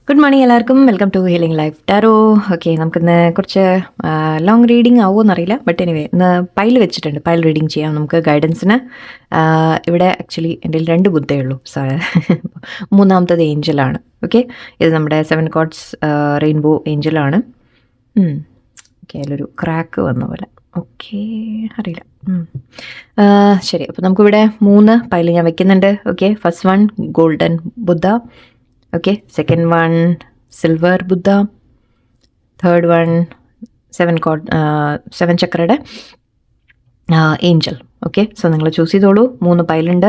Good morning എല്ലാവർക്കും. Welcome to healing life tarot. Okay, നമുക്കിന്ന് കുറച്ച് ലോങ് റീഡിങ് ആവുമെന്നറിയില്ല, ബട്ട് എനിവേ ഇന്ന് പൈൽ വെച്ചിട്ടുണ്ട്. പൈൽ റീഡിങ് ചെയ്യാം നമുക്ക് ഗൈഡൻസിന്. ഇവിടെ ആക്ച്വലി എൻ്റെ 2 ബുദ്ധേ ഉള്ളൂ. മൂന്നാമത്തത് ഏഞ്ചലാണ്. ഓക്കെ, ഇത് നമ്മുടെ 7 കോർഡ്സ് റെയിൻബോ ഏഞ്ചലാണ്. ഓക്കെ, അതിലൊരു ക്രാക്ക് വന്ന പോലെ. ഓക്കെ, അറിയില്ല. ശരി, അപ്പോൾ നമുക്കിവിടെ 3 പൈൽ ഞാൻ വെക്കുന്നുണ്ട്. Okay, first one golden Buddha. Okay, second one silver Buddha, third one 7 ചക്രയുടെ ഏഞ്ചൽ. ഓക്കെ, സോ നിങ്ങൾ ചൂസ് ചെയ്തോളൂ. 3 പൈലുണ്ട്.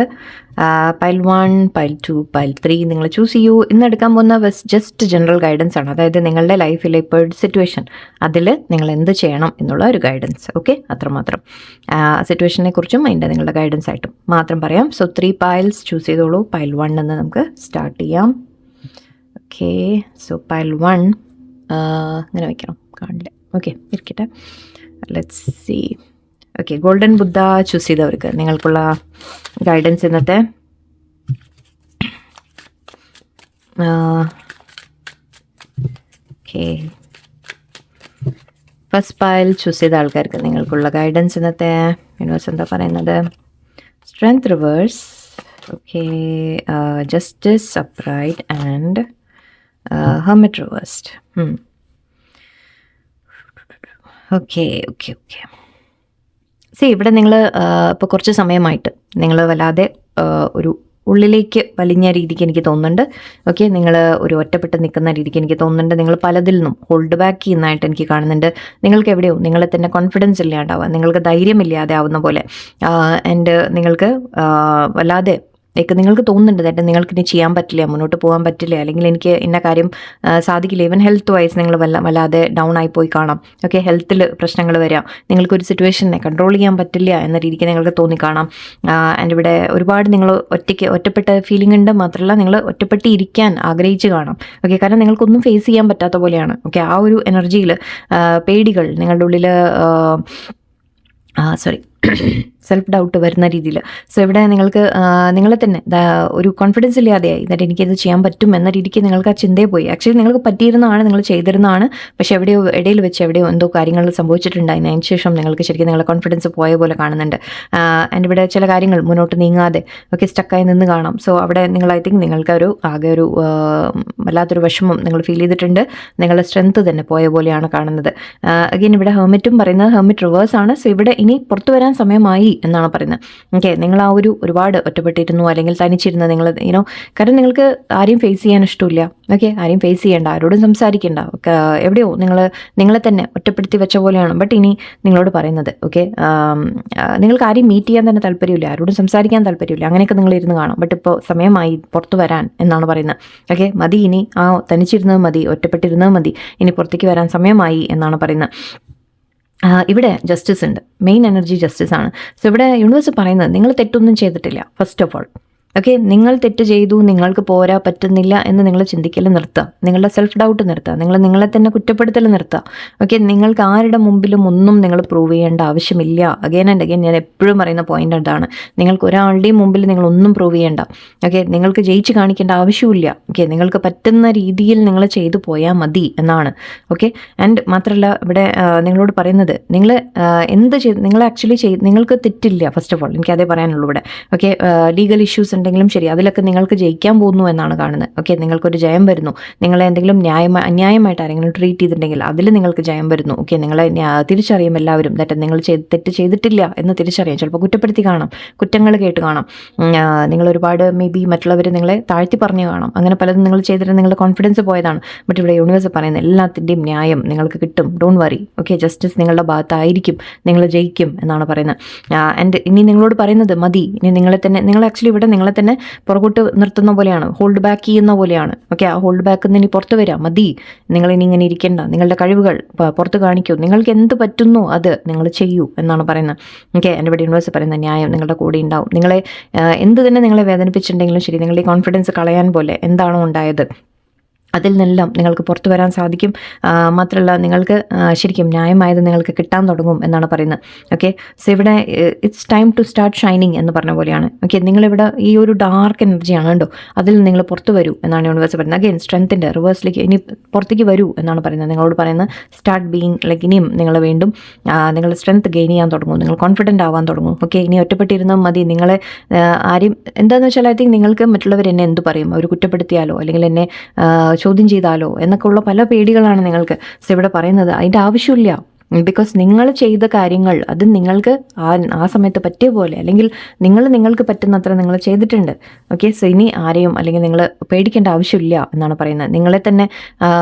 പൈൽ 1, പൈൽ 2, പൈൽ 3 നിങ്ങൾ ചൂസ് ചെയ്യൂ. ഇന്ന് എടുക്കാൻ പോകുന്ന ജസ്റ്റ് ജനറൽ ഗൈഡൻസ് ആണ്. അതായത് നിങ്ങളുടെ ലൈഫിലെ ഇപ്പോഴത്തെ സിറ്റുവേഷൻ, അതിൽ നിങ്ങൾ എന്ത് ചെയ്യണം എന്നുള്ള ഒരു ഗൈഡൻസ്. ഓക്കെ, അത്രമാത്രം. സിറ്റുവേഷനെ കുറിച്ചും അതിൻ്റെ നിങ്ങളുടെ ഗൈഡൻസ് ആയിട്ടും മാത്രം പറയാം. സോ 3 പൈൽസ് ചൂസ് ചെയ്തോളൂ. പൈൽ 1 എന്ന് നമുക്ക് സ്റ്റാർട്ട് ചെയ്യാം. ഓക്കെ, സോ പൈൽ 1 ഇങ്ങനെ വയ്ക്കണം, കാണില്ല. ഓക്കെ, ഇരിക്കട്ടെ. Let's see. Okay, golden Buddha choose ചെയ്തവർക്ക് നിങ്ങൾക്കുള്ള ഗൈഡൻസ് ഇന്നത്തെ. ഓക്കെ, ഫസ്റ്റ് പൈൽ ചൂസ് ചെയ്ത ആൾക്കാർക്ക് നിങ്ങൾക്കുള്ള ഗൈഡൻസ് ഇന്നത്തെ യൂണിവേഴ്സ് എന്താ പറയുന്നത്? Strength reverse. Okay, justice upright and hermit reversed. Okay. ഇവിടെ നിങ്ങൾ ഇപ്പോൾ കുറച്ച് സമയമായിട്ട് നിങ്ങൾ വല്ലാതെ ഒരു ഉള്ളിലേക്ക് വലിഞ്ഞ രീതിക്ക് എനിക്ക് തോന്നുന്നുണ്ട്. ഓക്കെ, നിങ്ങൾ ഒരു ഒറ്റപ്പെട്ട് നിൽക്കുന്ന രീതിക്ക് എനിക്ക് തോന്നുന്നുണ്ട്. നിങ്ങൾ പലതിൽ നിന്നും ഹോൾഡ് ബാക്ക് ചെയ്യുന്നതായിട്ട് എനിക്ക് കാണുന്നുണ്ട്. നിങ്ങൾക്ക് എവിടെയോ നിങ്ങളെ തന്നെ കോൺഫിഡൻസ് ഇല്ലാണ്ടാവുക, നിങ്ങൾക്ക് ധൈര്യമില്ലാതെ ആവുന്ന പോലെ. ആൻഡ് നിങ്ങൾക്ക് വല്ലാതെ നിങ്ങൾക്ക് തോന്നുന്നുണ്ട് that നിങ്ങൾക്ക് ഇനി ചെയ്യാൻ പറ്റില്ല, മുന്നോട്ട് പോകാൻ പറ്റില്ല, അല്ലെങ്കിൽ എനിക്ക് ഇന്ന കാര്യം സാധിക്കില്ല. ഈവൻ ഹെൽത്ത് വൈസ് നിങ്ങൾ വല്ലാതെ ഡൗൺ ആയി പോയി കാണാം. ഓക്കെ, ഹെൽത്തിൽ പ്രശ്നങ്ങൾ വരാം. നിങ്ങൾക്കൊരു സിറ്റുവേഷനെ കൺട്രോൾ ചെയ്യാൻ പറ്റില്ല എന്ന രീതിക്ക് നിങ്ങൾക്ക് തോന്നിക്കാണാം. ആൻഡ് ഇവിടെ ഒരുപാട് നിങ്ങൾ ഒറ്റപ്പെട്ട ഫീലിംഗ് ഉണ്ട്. മാത്രമല്ല നിങ്ങൾ ഒറ്റപ്പെട്ട് ഇരിക്കാൻ ആഗ്രഹിച്ച് കാണാം. ഓക്കെ, കാരണം നിങ്ങൾക്കൊന്നും ഫേസ് ചെയ്യാൻ പറ്റാത്ത പോലെയാണ്. ഓക്കെ, ആ ഒരു എനർജിയിൽ പേടികൾ നിങ്ങളുടെ ഉള്ളിൽ സെൽഫ് ഡൗട്ട് വരുന്ന രീതിയിൽ. സോ ഇവിടെ നിങ്ങൾക്ക് നിങ്ങളെ തന്നെ ഒരു കോൺഫിഡൻസ് ഇല്ലാതെയായി. എന്നിട്ട് എനിക്കത് ചെയ്യാൻ പറ്റും എന്ന രീതിക്ക് നിങ്ങൾക്ക് ആ ചിന്തയെ പോയി. ആക്ച്വലി നിങ്ങൾക്ക് പറ്റിയിരുന്നതാണ്, നിങ്ങൾ ചെയ്തിരുന്നതാണ്. പക്ഷെ ഇടയിൽ വെച്ച് എവിടെയോ എന്തോ കാര്യങ്ങൾ സംഭവിച്ചിട്ടുണ്ടായിരുന്നു. അതിന് ശേഷം നിങ്ങൾക്ക് ശരിക്കും നിങ്ങളുടെ കോൺഫിഡൻസ് പോയ പോലെ കാണുന്നുണ്ട്. ആൻഡ് ഇവിടെ ചില കാര്യങ്ങൾ മുന്നോട്ട് നീങ്ങാതെ സ്റ്റക്കായി നിന്ന് കാണാം. സോ അവിടെ നിങ്ങൾ ഐ തിങ്ക് നിങ്ങൾക്ക് ആകെ ഒരു വല്ലാത്തൊരു വിഷമം നിങ്ങൾ ഫീൽ ചെയ്തിട്ടുണ്ട്. നിങ്ങളുടെ സ്ട്രെങ്ത് തന്നെ പോയ പോലെയാണ് കാണുന്നത്. അഗൈൻ ഇവിടെ ഹെർമിറ്റും പറയുന്നത് ഹെർമിറ്റ് റിവേഴ്സ് ആണ്. സോ ഇവിടെ ഇനി പുറത്തു വരാൻ സമയമായി എന്നാണ് പറയുന്നത്. ഓക്കെ, നിങ്ങൾ ആ ഒരുപാട് ഒറ്റപ്പെട്ടിരുന്നു, അല്ലെങ്കിൽ തനിച്ചിരുന്ന് നിങ്ങൾ കാരണം നിങ്ങൾക്ക് ആരെയും ഫേസ് ചെയ്യാൻ ഇഷ്ടമില്ല. ഓക്കെ, ആരെയും ഫേസ് ചെയ്യേണ്ട, ആരോടും സംസാരിക്കേണ്ട. എവിടെയോ നിങ്ങളെ തന്നെ ഒറ്റപ്പെടുത്തി വെച്ച പോലെയാണ്. ബട്ട് ഇനി നിങ്ങളോട് പറയുന്നത് ഓക്കെ, നിങ്ങൾക്ക് ആരെയും മീറ്റ് ചെയ്യാൻ തന്നെ താല്പര്യമില്ല, ആരോടും സംസാരിക്കാൻ താല്പര്യമില്ല. അങ്ങനെയൊക്കെ നിങ്ങൾ ഇരുന്ന് കാണാം. ബട്ട് ഇപ്പോൾ സമയമായി പുറത്തു വരാൻ എന്നാണ് പറയുന്നത്. ഓക്കെ, മതി, ഇനി തനിച്ചിരുന്നത് മതി, ഒറ്റപ്പെട്ടിരുന്നത് മതി, ഇനി പുറത്തേക്ക് വരാൻ സമയമായി എന്നാണ് പറയുന്നത്. ഇവിടെ ജസ്റ്റിസ് ഉണ്ട്, മെയിൻ എനർജി ജസ്റ്റിസ് ആണ്. സോ ഇവിടെ യൂണിവേഴ്സ് പറയുന്നത് നിങ്ങൾ തെറ്റൊന്നും ചെയ്തിട്ടില്ല. ഫസ്റ്റ് ഓഫ് ഓൾ ഓക്കെ, നിങ്ങൾ തെറ്റ് ചെയ്തു, നിങ്ങൾക്ക് പോരാ, പറ്റുന്നില്ല എന്ന് നിങ്ങൾ ചിന്തിക്കൽ നിർത്തുക. നിങ്ങളുടെ സെൽഫ് ഡൗട്ട് നിർത്തുക. നിങ്ങളെ തന്നെ കുറ്റപ്പെടുത്തൽ നിർത്തുക. ഓക്കെ, നിങ്ങൾക്ക് ആരുടെ മുമ്പിലും ഒന്നും നിങ്ങൾ പ്രൂവ് ചെയ്യേണ്ട ആവശ്യമില്ല. അഗൈൻ ആൻഡ് അഗൈൻ ഞാൻ എപ്പോഴും പറയുന്ന പോയിന്റ് അതാണ്. നിങ്ങൾക്ക് ഒരാളുടെയും മുമ്പിൽ നിങ്ങളൊന്നും പ്രൂവ് ചെയ്യേണ്ട. ഓക്കെ, നിങ്ങൾക്ക് ജയിച്ച് കാണിക്കേണ്ട ആവശ്യമില്ല. ഓക്കെ, നിങ്ങൾക്ക് പറ്റുന്ന രീതിയിൽ നിങ്ങൾ ചെയ്തു പോയാൽ മതി എന്നാണ്. ഓക്കെ, ആൻഡ് മാത്രമല്ല ഇവിടെ നിങ്ങളോട് പറയുന്നത് നിങ്ങൾ നിങ്ങൾ ആക്ച്വലി നിങ്ങൾക്ക് തെറ്റില്ല. ഫസ്റ്റ് ഓഫ് ഓൾ എനിക്ക് അതേ പറയാനുള്ളൂ ഇവിടെ. ഓക്കെ, ലീഗൽ ഇഷ്യൂസ് ഉണ്ടെങ്കിലും ശരി, അതിലൊക്കെ നിങ്ങൾക്ക് ജയിക്കാൻ പോകുന്നു എന്നാണ് കാണുന്നത്. ഓക്കെ, നിങ്ങൾക്കൊരു ജയം വരുന്നു. നിങ്ങളെ എന്തെങ്കിലും അന്യായമായിട്ട് ആരെങ്കിലും ട്രീറ്റ് ചെയ്തിട്ടുണ്ടെങ്കിൽ അതിൽ നിങ്ങൾക്ക് ജയം വരുന്നു. ഓക്കെ, നിങ്ങളെ തിരിച്ചറിയും എല്ലാവരും. നിങ്ങൾ തെറ്റ് ചെയ്തിട്ടില്ല എന്ന് തിരിച്ചറിയാം. ചിലപ്പോൾ കുറ്റപ്പെടുത്തി കാണാം, കുറ്റങ്ങൾ കേട്ട് കാണാം. നിങ്ങൾ ഒരുപാട് മേ ബി മറ്റുള്ളവർ നിങ്ങളെ താഴ്ത്തി പറഞ്ഞു കാണാം. അങ്ങനെ പലതും നിങ്ങൾ ചെയ്തിട്ട് നിങ്ങളുടെ കോൺഫിഡൻസ് പോയതാണ്. ബട്ട് ഇവിടെ യൂണിവേഴ്സ് പറയുന്നത് എല്ലാത്തിൻ്റെയും ന്യായം നിങ്ങൾക്ക് കിട്ടും. Don't worry. ഓക്കെ, ജസ്റ്റിസ് നിങ്ങളുടെ ഭാഗത്തായിരിക്കും, നിങ്ങൾ ജയിക്കും എന്നാണ് പറയുന്നത്. ആൻഡ് ഇനി നിങ്ങളോട് പറയുന്നത് മതി, ഇനി നിങ്ങൾ ആക്ച്വലി ഇവിടെ നിങ്ങളെ തന്നെ പുറകോട്ട് നിർത്തുന്ന പോലെയാണ്, ഹോൾഡ് ബാക്ക് ചെയ്യുന്ന പോലെയാണ്. ഓക്കെ, ആ ഹോൾഡ് ബാക്ക് നിന്ന് ഇനി പുറത്ത് വരാം, മതി, നിങ്ങളിനി ഇങ്ങനെ ഇരിക്കേണ്ട, നിങ്ങളുടെ കഴിവുകൾ പുറത്ത് കാണിക്കൂ, നിങ്ങൾക്ക് എന്ത് പറ്റുന്നു അത് നിങ്ങൾ ചെയ്യൂ എന്നാണ് പറയുന്നത്. ഓക്കെ, എൻ്റെ ഇവിടെ യൂണിവേഴ്സ് പറയുന്ന ന്യായം നിങ്ങളുടെ കൂടെ ഉണ്ടാവും. നിങ്ങളെ എന്ത് തന്നെ നിങ്ങളെ വേദനിപ്പിച്ചിട്ടുണ്ടെങ്കിലും ശരി, നിങ്ങളുടെ ഈ കോൺഫിഡൻസ് കളയാൻ പോലെ എന്താണോ ഉണ്ടായത് അതിൽ നിന്നെല്ലാം നിങ്ങൾക്ക് പുറത്തു വരാൻ സാധിക്കും. മാത്രമല്ല നിങ്ങൾക്ക് ശരിക്കും ന്യായമായത് നിങ്ങൾക്ക് കിട്ടാൻ തുടങ്ങും എന്നാണ് പറയുന്നത്. ഓക്കെ, സോ ഇവിടെ it's time to start shining എന്ന് പറഞ്ഞ പോലെയാണ്. ഓക്കെ, നിങ്ങളിവിടെ ഈ ഒരു ഡാർക്ക് എനർജിയാണ് കണ്ടോ, അതിൽ നിങ്ങൾ പുറത്തു വരൂ എന്നാണ് യൂണിവേഴ്സ് പറയുന്നത്. അഗെയിൻ സ്ട്രെങ്ത്തിൻ്റെ റിവേഴ്സിലേക്ക് ഇനി പുറത്തേക്ക് വരൂ എന്നാണ് പറയുന്നത്. നിങ്ങളോട് പറയുന്നത് സ്റ്റാർട്ട് ബീയിങ് ലൈക്ക് ഇനിയും നിങ്ങൾ വീണ്ടും നിങ്ങൾ സ്ട്രെങ്ത് ഗെയിൻ ചെയ്യാൻ തുടങ്ങും, നിങ്ങൾ കോൺഫിഡൻ്റ് ആവാൻ തുടങ്ങും. ഓക്കെ, ഇനി ഒറ്റപ്പെട്ടിരുന്നാൽ മതി. നിങ്ങളെ ആരെയും എന്താണെന്ന് വെച്ചാൽ ഐ തിങ്ക് നിങ്ങൾക്ക് മറ്റുള്ളവർ എന്നെ എന്ത് പറയും, അവർ കുറ്റപ്പെടുത്തിയാലോ അല്ലെങ്കിൽ എന്നെ ചോദ്യം ചെയ്താലോ എന്നൊക്കെ ഉള്ള പല പേടികളാണ് നിങ്ങൾക്ക്. സോ ഇവിടെ പറയുന്നത് അതിൻ്റെ ആവശ്യമില്ല. ബിക്കോസ് നിങ്ങൾ ചെയ്ത കാര്യങ്ങൾ അത് നിങ്ങൾക്ക് ആ സമയത്ത് പറ്റിയ പോലെ അല്ലെങ്കിൽ നിങ്ങൾക്ക് പറ്റുന്നത്ര നിങ്ങൾ ചെയ്തിട്ടുണ്ട്. ഓക്കെ, സോ ഇനി ആരെയും അല്ലെങ്കിൽ നിങ്ങൾ പേടിക്കേണ്ട ആവശ്യമില്ല എന്നാണ് പറയുന്നത്. നിങ്ങളെ തന്നെ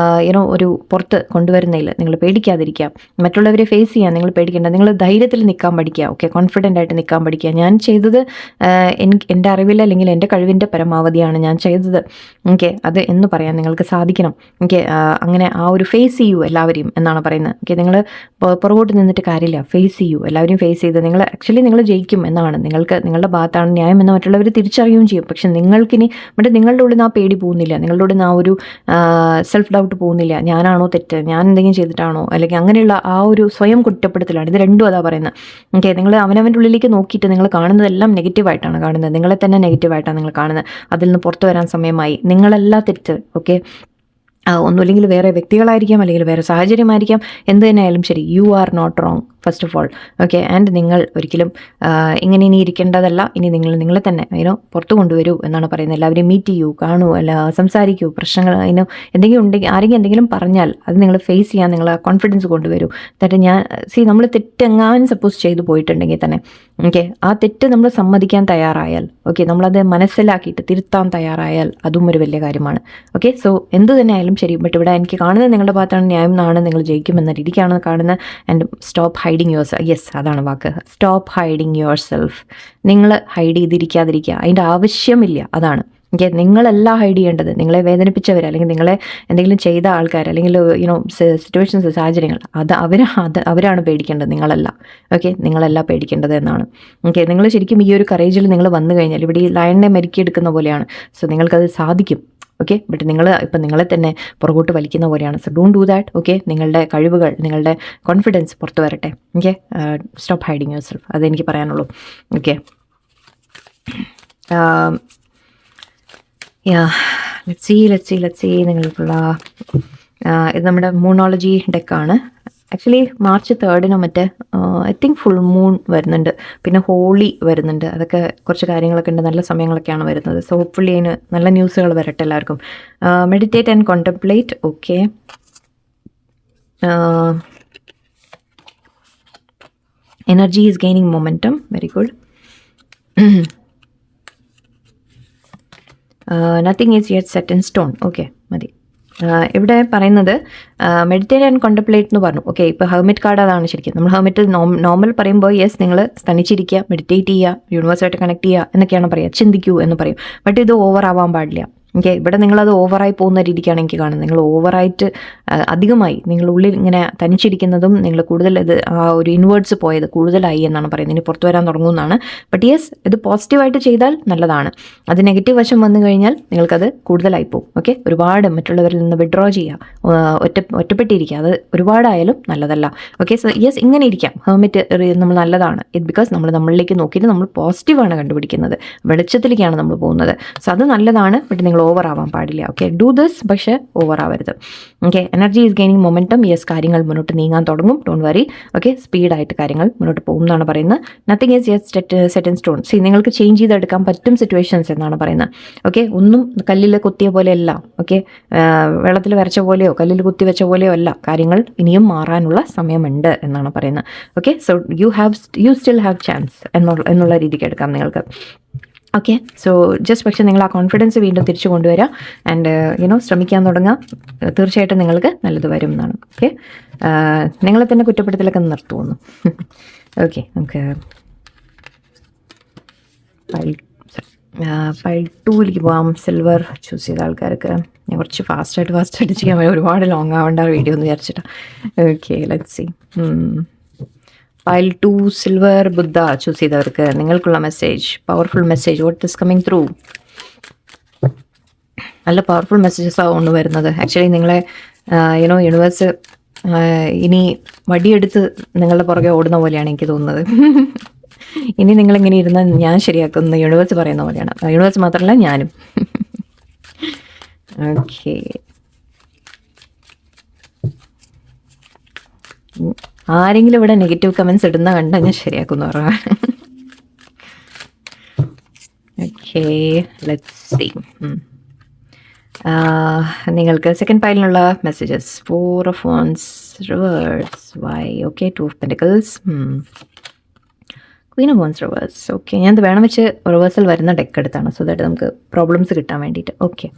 ഒരു പുറത്ത് കൊണ്ടുവരുന്നതിൽ നിങ്ങൾ പേടിക്കാതിരിക്കുക, മറ്റുള്ളവരെ ഫേസ് ചെയ്യാൻ നിങ്ങൾ പേടിക്കേണ്ട, നിങ്ങൾ ധൈര്യത്തിൽ നിൽക്കാൻ പഠിക്കുക. ഓക്കെ, കോൺഫിഡൻ്റ് ആയിട്ട് നിൽക്കാൻ പഠിക്കുക. ഞാൻ ചെയ്തത് എൻ്റെ അറിവിൽ അല്ലെങ്കിൽ എൻ്റെ കഴിവിൻ്റെ പരമാവധിയാണ് ഞാൻ ചെയ്തത്. ഓക്കെ, അത് എന്ന് പറയാൻ നിങ്ങൾക്ക് സാധിക്കണം. ഓക്കെ, അങ്ങനെ ആ ഒരു ഫേസ് ചെയ്യൂ എല്ലാവരെയും എന്നാണ് പറയുന്നത്. ഓക്കെ, നിങ്ങൾ പുറകോട്ട് നിന്നിട്ട് കാര്യമില്ല, ഫേസ് ചെയ്യൂ, എല്ലാവരും ഫേസ് ചെയ്ത് നിങ്ങൾ ജയിക്കും എന്നാണ്. നിങ്ങളുടെ ഭാഗത്താണ് ന്യായം എന്ന് മറ്റുള്ളവർ തിരിച്ചറിയുകയും ചെയ്യും. പക്ഷെ നിങ്ങൾക്കിനി നിങ്ങളുടെ ഉള്ളിൽ നിന്ന് ആ പേടി പോകുന്നില്ല, നിങ്ങളുടെ ഉള്ളിൽ നിന്ന് ആ ഒരു സെൽഫ് ഡൗട്ട് പോകുന്നില്ല. ഞാനാണോ തെറ്റ്, ഞാൻ എന്തെങ്കിലും ചെയ്തിട്ടാണോ, അല്ലെങ്കിൽ അങ്ങനെയുള്ള ആ ഒരു സ്വയം കുറ്റപ്പെടുത്തലാണ്. ഇത് രണ്ടും അതാ പറയുന്നത്. ഓക്കെ, നിങ്ങൾ അവനവൻ്റെ ഉള്ളിലേക്ക് നോക്കിയിട്ട് നിങ്ങൾ കാണുന്നതെല്ലാം നെഗറ്റീവായിട്ടാണ് കാണുന്നത്, നിങ്ങളെ തന്നെ നെഗറ്റീവായിട്ടാണ് നിങ്ങൾ കാണുന്നത്. അതിൽ നിന്ന് പുറത്തു വരാൻ സമയമായി. നിങ്ങളല്ല തെറ്റ്. ഓക്കെ, ഒന്നുമില്ലെങ്കിൽ വേറെ വ്യക്തികളായിരിക്കാം, അല്ലെങ്കിൽ വേറെ സാഹചര്യമായിരിക്കാം, എന്ത് തന്നെയായാലും ശരി, you are not wrong first of all. Okay, and നിങ്ങൾ ഒരിക്കലും ഇനി ഇരിക്കേണ്ടതല്ല. ഇനി നിങ്ങളെ തന്നെ പുറത്തു കൊണ്ടുവരൂ എന്നാണ് പറയുന്നത്. എല്ലാവരെയും മീറ്റ് ചെയ്യൂ, കാണൂ, അല്ല സംസാരിക്കൂ. പ്രശ്നങ്ങൾ എന്തെങ്കിലും ഉണ്ടെങ്കിൽ ആരെങ്കിലും എന്തെങ്കിലും പറഞ്ഞാൽ അത് നിങ്ങൾ ഫേസ് ചെയ്യാൻ നിങ്ങൾ കോൺഫിഡൻസ് കൊണ്ടുവരൂ. എന്നിട്ട് നമ്മൾ തെറ്റെങ്ങാനും സപ്പോസ് ചെയ്തു പോയിട്ടുണ്ടെങ്കിൽ തന്നെ ഓക്കെ, ആ തെറ്റ് നമ്മൾ സമ്മതിക്കാൻ തയ്യാറായാൽ, ഓക്കെ, നമ്മളത് മനസ്സിലാക്കിയിട്ട് തിരുത്താൻ തയ്യാറായാൽ അതും ഒരു വലിയ കാര്യമാണ്. ഓക്കെ, സോ എന്ത് തന്നെയായാലും ശരി, ബട്ട് ഇവിടെ എനിക്ക് കാണുന്നത് നിങ്ങളുടെ ഭാഗത്താണ് ന്യായം എന്നാണ്, നിങ്ങൾ ജയിക്കുമെന്ന രീതിക്കാണ് കാണുന്നത്. And stop hiding your self. Yes, അതാണ് വാക്ക്, സ്റ്റോപ്പ് ഹൈഡിങ് യുവർ സെൽഫ്. നിങ്ങൾ ഹൈഡ് ചെയ്തിരിക്കാതിരിക്കുക, അതിൻ്റെ ആവശ്യമില്ല. അതാണ്. ഓക്കെ, നിങ്ങളല്ല ഹൈഡ് ചെയ്യേണ്ടത്. നിങ്ങളെ വേദനിപ്പിച്ചവർ അല്ലെങ്കിൽ നിങ്ങളെ എന്തെങ്കിലും ചെയ്ത ആൾക്കാർ അല്ലെങ്കിൽ സിറ്റുവേഷൻസ്, സാഹചര്യങ്ങൾ, അവരാണ് പേടിക്കേണ്ടത്, നിങ്ങളല്ല. ഓക്കെ, നിങ്ങളല്ല പേടിക്കേണ്ടത് എന്നാണ്. ഓക്കെ, നിങ്ങൾ ശരിക്കും ഈ ഒരു കറേജിൽ നിങ്ങൾ വന്നു കഴിഞ്ഞാൽ ഇവിടെ ഈ ലയണിനെ മെരുക്കിയെടുക്കുന്ന പോലെയാണ്. സോ നിങ്ങൾക്കത് സാധിക്കും. ഓക്കെ, ബട്ട് നിങ്ങളെ തന്നെ പുറകോട്ട് വലിക്കുന്ന പോലെയാണ്. So don't do that. Okay, നിങ്ങളുടെ കഴിവുകൾ, നിങ്ങളുടെ കോൺഫിഡൻസ് പുറത്തു വരട്ടെ. Okay, stop hiding your self, അതെനിക്ക് പറയാനുള്ളൂ. ഓക്കെ, ലെറ്റ്സ് സീ നിങ്ങൾക്കുള്ള ഇത് നമ്മുടെ മൂണോളജി ഡെക്കാണ്. ആക്ച്വലി മാർച്ച് 3 മറ്റേ ഐ തിങ്ക് ഫുൾ മൂൺ വരുന്നുണ്ട്, പിന്നെ ഹോളി വരുന്നുണ്ട്. അതൊക്കെ കുറച്ച് കാര്യങ്ങളൊക്കെ ഉണ്ട്, നല്ല സമയങ്ങളൊക്കെയാണ് വരുന്നത്. സോ ഹോപ്പ്ഫുള്ളി അതിന് നല്ല ന്യൂസുകൾ വരട്ടെ എല്ലാവർക്കും. Meditate and contemplate. Okay, energy is gaining momentum. Very good. Nothing is yet set in stone. Okay, മതി. ഇവിടെ പറയുന്നത് മെഡിറ്റേറ്റ് ആൻഡ് കോൺടെംപ്ലേറ്റ് എന്ന് പറഞ്ഞു. ഓക്കെ, ഇപ്പോൾ ഹെർമിറ്റ് കാർഡ് അതാണ് ശരിക്കും. നമ്മൾ ഹെർമിറ്റ് നോർമൽ പറയുമ്പോൾ യെസ്, നിങ്ങൾ തനിച്ചിരിക്കുക, മെഡിറ്റേറ്റ് ചെയ്യുക, യൂണിവേഴ്സായിട്ട് കണക്ട് ചെയ്യുക എന്നൊക്കെയാണ് പറയുക, ചിന്തിക്കൂ എന്ന് പറയും. ബട്ട് ഇത് ഓവർ ആവാൻ പാടില്ല. ഓക്കെ, ഇവിടെ നിങ്ങളത് ഓവറായി പോകുന്ന രീതിക്കാണ് എനിക്ക് കാണുന്നത്. നിങ്ങൾ ഓവറായിട്ട് അധികമായി നിങ്ങളുള്ളിൽ ഇങ്ങനെ തനിച്ചിരിക്കുന്നതും നിങ്ങൾ കൂടുതൽ ഇത് ആ ഒരു ഇൻവേർഡ്സ് പോയത് കൂടുതലായി എന്നാണ് പറയുന്നത്. ഇനി പുറത്തു വരാൻ തുടങ്ങുന്നതാണ്. ബട്ട് യെസ്, ഇത് പോസിറ്റീവായിട്ട് ചെയ്താൽ നല്ലതാണ്. അത് നെഗറ്റീവ് വശം വന്നു കഴിഞ്ഞാൽ നിങ്ങൾക്കത് കൂടുതലായി പോകും. ഓക്കെ, ഒരുപാട് മറ്റുള്ളവരിൽ നിന്ന് വിഡ്രോ ചെയ്യുക, ഒറ്റപ്പെട്ടിരിക്കുക, അത് ഒരുപാടായാലും നല്ലതല്ല. ഓക്കെ, സോ യെസ്, ഇങ്ങനെ ഇരിക്കാം. ഹെർമിറ്റ് നമ്മൾ നല്ലതാണ്. ഇത് ബിക്കോസ് നമ്മളിലേക്ക് നോക്കിയിട്ട് നമ്മൾ പോസിറ്റീവാണ് കണ്ടുപിടിക്കുന്നത്, വെളിച്ചത്തിലേക്കാണ് നമ്മൾ പോകുന്നത്. സോ അത് നല്ലതാണ്. ബട്ട് നിങ്ങൾ ഓവർ ആവാൻ പാടില്ല. ഓക്കെ, ഡു ദിസ്, പക്ഷേ ഓവർ ആവരുത്. Okay, energy is gaining momentum. Yes, കാര്യങ്ങൾ മുന്നോട്ട് നീങ്ങാൻ തുടങ്ങും. Don't worry. ഓക്കെ, സ്പീഡായിട്ട് കാര്യങ്ങൾ മുന്നോട്ട് പോകും എന്നാണ് പറയുന്നത്. Nothing is yet set in stone. നിങ്ങൾക്ക് ചേഞ്ച് ചെയ്തെടുക്കാൻ പറ്റും സിറ്റുവേഷൻസ് എന്നാണ് പറയുന്നത്. ഓക്കെ, ഒന്നും കല്ലിൽ കുത്തിയ പോലെയല്ല. ഓക്കെ, വെള്ളത്തിൽ വരച്ച പോലെയോ കല്ലിൽ കുത്തി വെച്ച പോലെയോ അല്ല. കാര്യങ്ങൾ ഇനിയും മാറാനുള്ള സമയമുണ്ട് എന്നാണ് പറയുന്നത്. Okay, so you still have chance എന്നുള്ള രീതിക്ക് എടുക്കാം നിങ്ങൾക്ക്. ഓക്കെ, സോ ജസ്റ്റ് പക്ഷേ നിങ്ങൾ ആ കോൺഫിഡൻസ് വീണ്ടും തിരിച്ചു കൊണ്ടുവരിക ആൻഡ് ശ്രമിക്കാൻ തുടങ്ങാം. തീർച്ചയായിട്ടും നിങ്ങൾക്ക് നല്ലത് വരും എന്നാണ്. ഓക്കെ, നിങ്ങളെ തന്നെ കുറ്റപ്പെടുത്തലൊക്കെ നിർത്തുന്നു. ഓക്കെ, നമുക്ക് പൈൽ 2ലേക്ക് പോകാം. സിൽവർ ചൂസ് ചെയ്ത ആൾക്കാർക്ക് ഞാൻ കുറച്ച് ഫാസ്റ്റായിട്ട് ചെയ്യാൻ പറ്റും, ഒരുപാട് ലോങ് ആവേണ്ട വീഡിയോ എന്ന് വിചാരിച്ചിട്ടാണ്. Okay, let's see. Pile 2 silver Buddha choose ചെയ്തവർക്ക് നിങ്ങൾക്കുള്ള message, powerful message, what is coming through. നല്ല പവർഫുൾ മെസ്സേജസ് ആവുന്നു വരുന്നത്. ആക്ച്വലി നിങ്ങളെ യൂണിവേഴ്സ് ഇനി വടിയെടുത്ത് നിങ്ങളുടെ പുറകെ ഓടുന്ന പോലെയാണ് എനിക്ക് തോന്നുന്നത്. ഇനി നിങ്ങളിങ്ങനെ ഇരുന്നാൽ ഞാൻ ശരിയാക്കുന്ന യൂണിവേഴ്സ് പറയുന്ന പോലെയാണ്. യൂണിവേഴ്സ് മാത്രമല്ല ഞാനും. ഓക്കെ, ആരെങ്കിലും ഇവിടെ നെഗറ്റീവ് കമൻസ് ഇടുന്ന കണ്ടാൽ ഞാൻ ശരിയാക്കുന്നു പറയാം. Okay, let's see. നിങ്ങൾക്ക് സെക്കൻഡ് പൈലിനുള്ള messages. 4 of Wands reverse. Why? Okay, 2 of Pentacles. Queen of Wands reverse. Okay, ഞാനത് വേണം വെച്ച് റിവേഴ്സൽ വരുന്ന ഡെക്ക് എടുത്താണ്, സോ ദാറ്റ് നമുക്ക് പ്രോബ്ലംസ് കിട്ടാൻ വേണ്ടിയിട്ട്. Okay,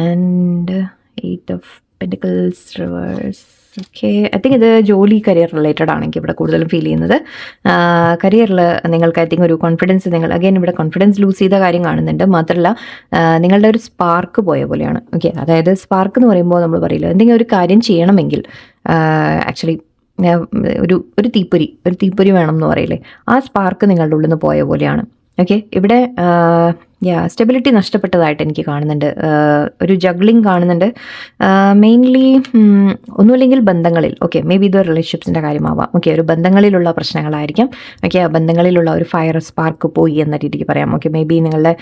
and 8 of Pentacles reverse. Okay, I think ഇത് ജോലി കരിയർ റിലേറ്റഡ് ആണ് എനിക്ക് ഇവിടെ കൂടുതലും ഫീൽ ചെയ്യുന്നത്. കരിയറിൽ നിങ്ങൾക്ക് ഐ തിങ്ക് ഒരു കോൺഫിഡൻസ്, നിങ്ങൾ അഗൈൻ ഇവിടെ കോൺഫിഡൻസ് ലൂസ് ചെയ്ത കാര്യം കാണുന്നുണ്ട്. മാത്രമല്ല നിങ്ങളുടെ ഒരു സ്പാർക്ക് പോയ പോലെയാണ്. ഓക്കെ, അതായത് സ്പാർക്ക് എന്ന് പറയുമ്പോൾ നമ്മൾ പറയില്ല, എന്തെങ്കിലും ഒരു കാര്യം ചെയ്യണമെങ്കിൽ ആക്ച്വലി ഒരു തീപ്പൊരി വേണം എന്ന് പറയില്ലേ, ആ സ്പാർക്ക് നിങ്ങളുടെ ഉള്ളിൽ നിന്ന് പോയ പോലെയാണ്. ഓക്കെ, ഇവിടെ സ്റ്റെബിലിറ്റി നഷ്ടപ്പെട്ടതായിട്ട് എനിക്ക് കാണുന്നുണ്ട്. ഒരു ജഗ്ലിംഗ് കാണുന്നുണ്ട്. മെയിൻലി ഒന്നുമില്ലെങ്കിൽ ബന്ധങ്ങളിൽ. ഓക്കെ, മേ ബി ഇത് റിലേഷൻഷിപ്സിൻ്റെ കാര്യമാവാം. ഓക്കെ, ഒരു ബന്ധങ്ങളിലുള്ള പ്രശ്നങ്ങളായിരിക്കാം. ഓക്കെ, ആ ബന്ധങ്ങളിലുള്ള ഒരു ഫയർ സ്പാർക്ക് പോയി എന്ന രീതിക്ക് പറയാം. ഓക്കെ, മേ ബി നിങ്ങളുടെ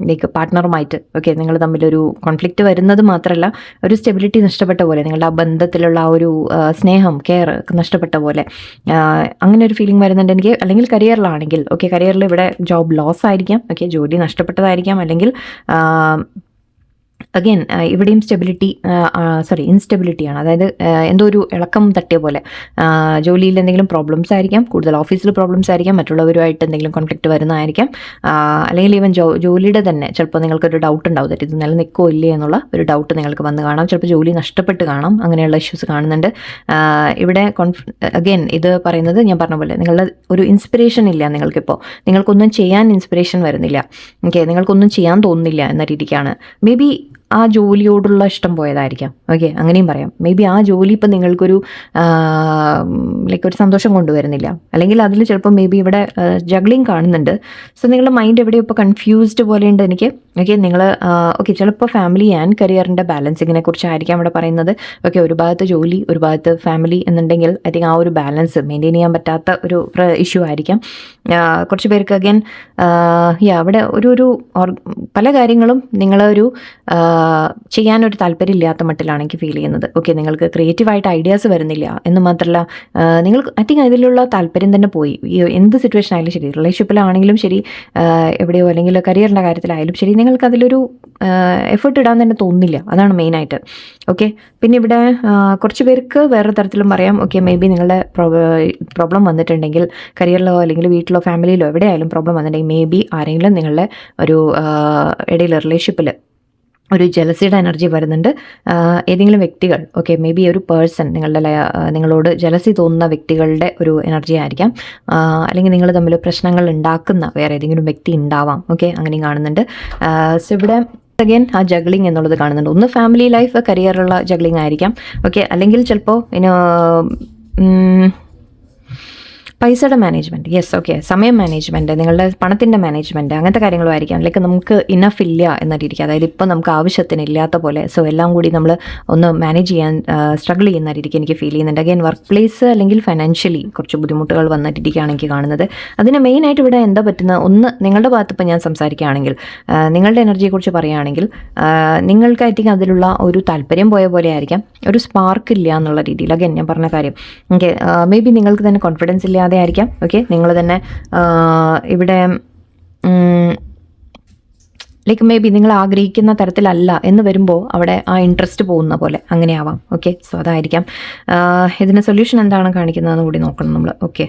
ലൈക്ക് പാർട്ട്ണറുമായിട്ട് നിങ്ങൾ തമ്മിലൊരു കോൺഫ്ലിക്റ്റ് വരുന്നത് മാത്രമല്ല, ഒരു സ്റ്റെബിലിറ്റി നഷ്ടപ്പെട്ട പോലെ, നിങ്ങളുടെ ആ ബന്ധത്തിലുള്ള ആ ഒരു സ്നേഹം, കെയർ നഷ്ടപ്പെട്ട പോലെ അങ്ങനെ ഒരു ഫീലിംഗ് വരുന്നുണ്ട് എനിക്ക്. അല്ലെങ്കിൽ കരിയറിലാണെങ്കിൽ, ഓക്കെ, കരിയറിൽ ഇവിടെ ജോബ് ലോസ് ആയിരിക്കാം. ഓക്കെ, ജോലി നഷ്ടപ്പെട്ടതായിരിക്കാം. അല്ലെങ്കിൽ അഗെയിൻ ഇവിടെയും ഇൻസ്റ്റെബിലിറ്റിയാണ്. അതായത് എന്തോ ഒരു ഇളക്കം തട്ടിയ പോലെ. ജോലിയിൽ എന്തെങ്കിലും പ്രോബ്ലംസ് ആയിരിക്കാം, കൂടുതൽ ഓഫീസിൽ പ്രോബ്ലംസ് ആയിരിക്കാം, മറ്റുള്ളവരുമായിട്ട് എന്തെങ്കിലും കോൺഫ്ലിക്റ്റ് വരുന്നതായിരിക്കാം. അല്ലെങ്കിൽ ഈവൻ ജോലിയുടെ തന്നെ ചിലപ്പോൾ നിങ്ങൾക്കൊരു ഡൗട്ട് ഉണ്ടാവും, ഇത് നിലനിൽക്കോ ഇല്ലേ എന്നുള്ള ഒരു ഡൗട്ട് നിങ്ങൾക്ക് വന്ന് കാണാം. ചിലപ്പോൾ ജോലി നഷ്ടപ്പെട്ട് കാണാം. അങ്ങനെയുള്ള ഇഷ്യൂസ് കാണുന്നുണ്ട്. ഇവിടെ അഗെയിൻ ഇത് പറയുന്നത് ഞാൻ പറഞ്ഞ പോലെ നിങ്ങളുടെ ഒരു ഇൻസ്പിറേഷൻ ഇല്ല നിങ്ങൾക്കിപ്പോൾ. നിങ്ങൾക്കൊന്നും ചെയ്യാൻ ഇൻസ്പിറേഷൻ വരുന്നില്ല. ഓക്കെ, നിങ്ങൾക്കൊന്നും ചെയ്യാൻ തോന്നുന്നില്ല എന്ന രീതിക്കാണ്. മേ ബി ആ ജോലിയോടുള്ള ഇഷ്ടം പോയതായിരിക്കാം. ഓക്കെ, അങ്ങനെയും പറയാം. മേ ബി ആ ജോലി ഇപ്പം നിങ്ങൾക്കൊരു ലൈക്ക് ഒരു സന്തോഷം കൊണ്ടുവരുന്നില്ല. അല്ലെങ്കിൽ അതിൽ ചിലപ്പോൾ മേ ബി ഇവിടെ ജഗ്ലിങ് കാണുന്നുണ്ട്. സോ നിങ്ങളുടെ മൈൻഡ് എവിടെയോ ഇപ്പോൾ കൺഫ്യൂസ്ഡ് പോലെയുണ്ട് എനിക്ക്. ഓക്കെ, നിങ്ങൾ ചിലപ്പോൾ ഫാമിലി ആൻഡ് കരിയറിൻ്റെ ബാലൻസിങ്ങിനെ കുറിച്ചായിരിക്കാം ഇവിടെ പറയുന്നത്. ഓക്കെ, ഒരു ഭാഗത്ത് ജോലി, ഒരു ഭാഗത്ത് ഫാമിലി എന്നുണ്ടെങ്കിൽ ഐ തിങ്ക് ആ ഒരു ബാലൻസ് മെയിൻറ്റെയിൻ ചെയ്യാൻ പറ്റാത്ത ഒരു ഇഷ്യൂ ആയിരിക്കാം. കുറച്ച് പേർക്ക് അഗൈൻ അവിടെ ഒരു പല കാര്യങ്ങളും നിങ്ങളൊരു ചെയ്യാനൊരു താല്പര്യമില്ലാത്ത മട്ടിലാണ് എനിക്ക് ഫീൽ ചെയ്യുന്നത്. ഓക്കെ, നിങ്ങൾക്ക് ക്രിയേറ്റീവായിട്ട് ഐഡിയാസ് വരുന്നില്ല എന്ന് മാത്രമല്ല, നിങ്ങൾക്ക് ഐ തിങ്ക് അതിലുള്ള താല്പര്യം തന്നെ പോയി. എന്ത് സിറ്റുവേഷൻ ആയാലും ശരി, റിലേഷൻഷിപ്പിലാണെങ്കിലും ശരി, എവിടെയോ അല്ലെങ്കിൽ കരിയറിൻ്റെ കാര്യത്തിലായാലും ശരി, നിങ്ങൾക്ക് അതിലൊരു എഫേർട്ട് ഇടാൻ തന്നെ തോന്നുന്നില്ല. അതാണ് മെയിനായിട്ട്. ഓക്കെ, പിന്നെ ഇവിടെ കുറച്ച് പേർക്ക് വേറെ തരത്തിലും പറയാം. ഓക്കെ, മേ ബി നിങ്ങളുടെ പ്രോബ്ലം വന്നിട്ടുണ്ടെങ്കിൽ കരിയറിലോ അല്ലെങ്കിൽ വീട്ടിലോ ഫാമിലിയിലോ എവിടെയായാലും പ്രോബ്ലം വന്നിട്ടുണ്ടെങ്കിൽ മേ ബി ആരെങ്കിലും നിങ്ങളുടെ ഒരു ഇടയിൽ റിലേഷൻഷിപ്പിൽ ഒരു ജലസിയുടെ എനർജി വരുന്നുണ്ട്. ഏതെങ്കിലും വ്യക്തികൾ, ഓക്കെ, മേ ബി ഒരു പേഴ്സൺ നിങ്ങളോട് ജലസി തോന്നുന്ന വ്യക്തികളുടെ ഒരു എനർജി ആയിരിക്കാം. അല്ലെങ്കിൽ നിങ്ങൾ തമ്മിൽ പ്രശ്നങ്ങൾ ഉണ്ടാക്കുന്ന വേറെ ഏതെങ്കിലും വ്യക്തി ഉണ്ടാവാം. ഓക്കെ, അങ്ങനെയും കാണുന്നുണ്ട്. സോ ഇവിടെ അഗൈൻ ആ ജഗ്ലിംഗ് എന്നുള്ളത് കാണുന്നുണ്ട്. ഒന്ന് ഫാമിലി ലൈഫ്, കരിയറുള്ള ജഗ്ലിംഗ് ആയിരിക്കാം. ഓക്കെ, അല്ലെങ്കിൽ ചിലപ്പോൾ പൈസയുടെ മാനേജ്മെൻറ്റ്, യെസ്, ഓക്കെ, സമയം മാനേജ്മെൻറ്റ്, നിങ്ങളുടെ പണത്തിൻ്റെ മാനേജ്മെൻറ്റ്, അങ്ങനത്തെ കാര്യങ്ങളും ആയിരിക്കാം. ലൈക്ക് നമുക്ക് ഇനഫ് ഇല്ല എന്ന രീതിക്ക്, അതായത് ഇപ്പോൾ നമുക്ക് ആവശ്യത്തിന് ഇല്ലാത്ത പോലെ. സോ എല്ലാം കൂടി നമ്മൾ ഒന്ന് മാനേജ് ചെയ്യാൻ സ്ട്രഗിൾ ചെയ്യുന്ന രീതിക്ക് എനിക്ക് ഫീൽ ചെയ്യുന്നുണ്ട്. അഗൈൻ വർക്ക് പ്ലേസ് അല്ലെങ്കിൽ ഫൈനാൻഷ്യലി കുറച്ച് ബുദ്ധിമുട്ടുകൾ വന്ന രീതിക്കാണ് എനിക്ക് കാണുന്നത്. അതിന് മെയിനായിട്ട് ഇവിടെ എന്താ പറ്റുന്ന ഒന്ന്, നിങ്ങളുടെ ഭാഗത്ത് ഇപ്പോൾ ഞാൻ സംസാരിക്കുകയാണെങ്കിൽ, നിങ്ങളുടെ എനർജിയെക്കുറിച്ച് പറയുകയാണെങ്കിൽ, നിങ്ങൾക്ക് ഐ തിങ്ക് അതിലുള്ള ഒരു താല്പര്യം പോയ പോലെ ആയിരിക്കാം, ഒരു സ്പാർക്ക് ഇല്ല എന്നുള്ള രീതിയിൽ. അഗൈൻ ഞാൻ പറഞ്ഞ കാര്യം, ഓക്കെ, മേ ബി നിങ്ങൾക്ക് തന്നെ കോൺഫിഡൻസ് ഇല്ലാതെ ആയിരിക്കാം. ഓക്കെ, നിങ്ങൾ തന്നെ ഇവിടെ ലൈക്ക് മേ ബി നിങ്ങൾ ആഗ്രഹിക്കുന്ന തരത്തിലല്ല എന്ന് വരുമ്പോൾ അവിടെ ആ ഇൻട്രസ്റ്റ് പോകുന്ന പോലെ അങ്ങനെയാവാം. ഓക്കെ, സോ അതായിരിക്കാം. ഇതിന് സൊല്യൂഷൻ എന്താണ് കാണിക്കുന്നതെന്ന് കൂടി നോക്കണം നമ്മൾ. ഓക്കെ,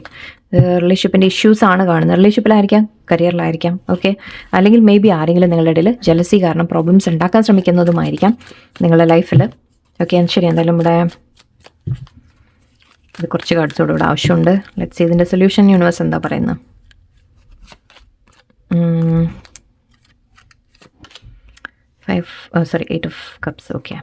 റിലേഷൻഷിപ്പിൻ്റെ ഇഷ്യൂസ് ആണ് കാണുന്നത്. റിലേഷൻഷിപ്പിലായിരിക്കാം, കരിയറിലായിരിക്കാം. ഓക്കെ, അല്ലെങ്കിൽ മേ ബി ആരെങ്കിലും നിങ്ങളുടെ ഇടയിൽ ജലസി കാരണം പ്രോബ്ലംസ് ഉണ്ടാക്കാൻ ശ്രമിക്കുന്നതുമായിരിക്കാം നിങ്ങളുടെ ലൈഫിൽ. ഓക്കെ, ശരി, എന്തായാലും ഇവിടെ ഇത് കുറച്ച് കാർഡ്സോട് ഇവിടെ ആവശ്യമുണ്ട്. ലെറ്റ്സ് സീ ഇതിൻ്റെ സൊല്യൂഷൻ യൂണിവേഴ്സ് എന്താ പറയുന്നത്. 8 of Cups. ഓക്കെ,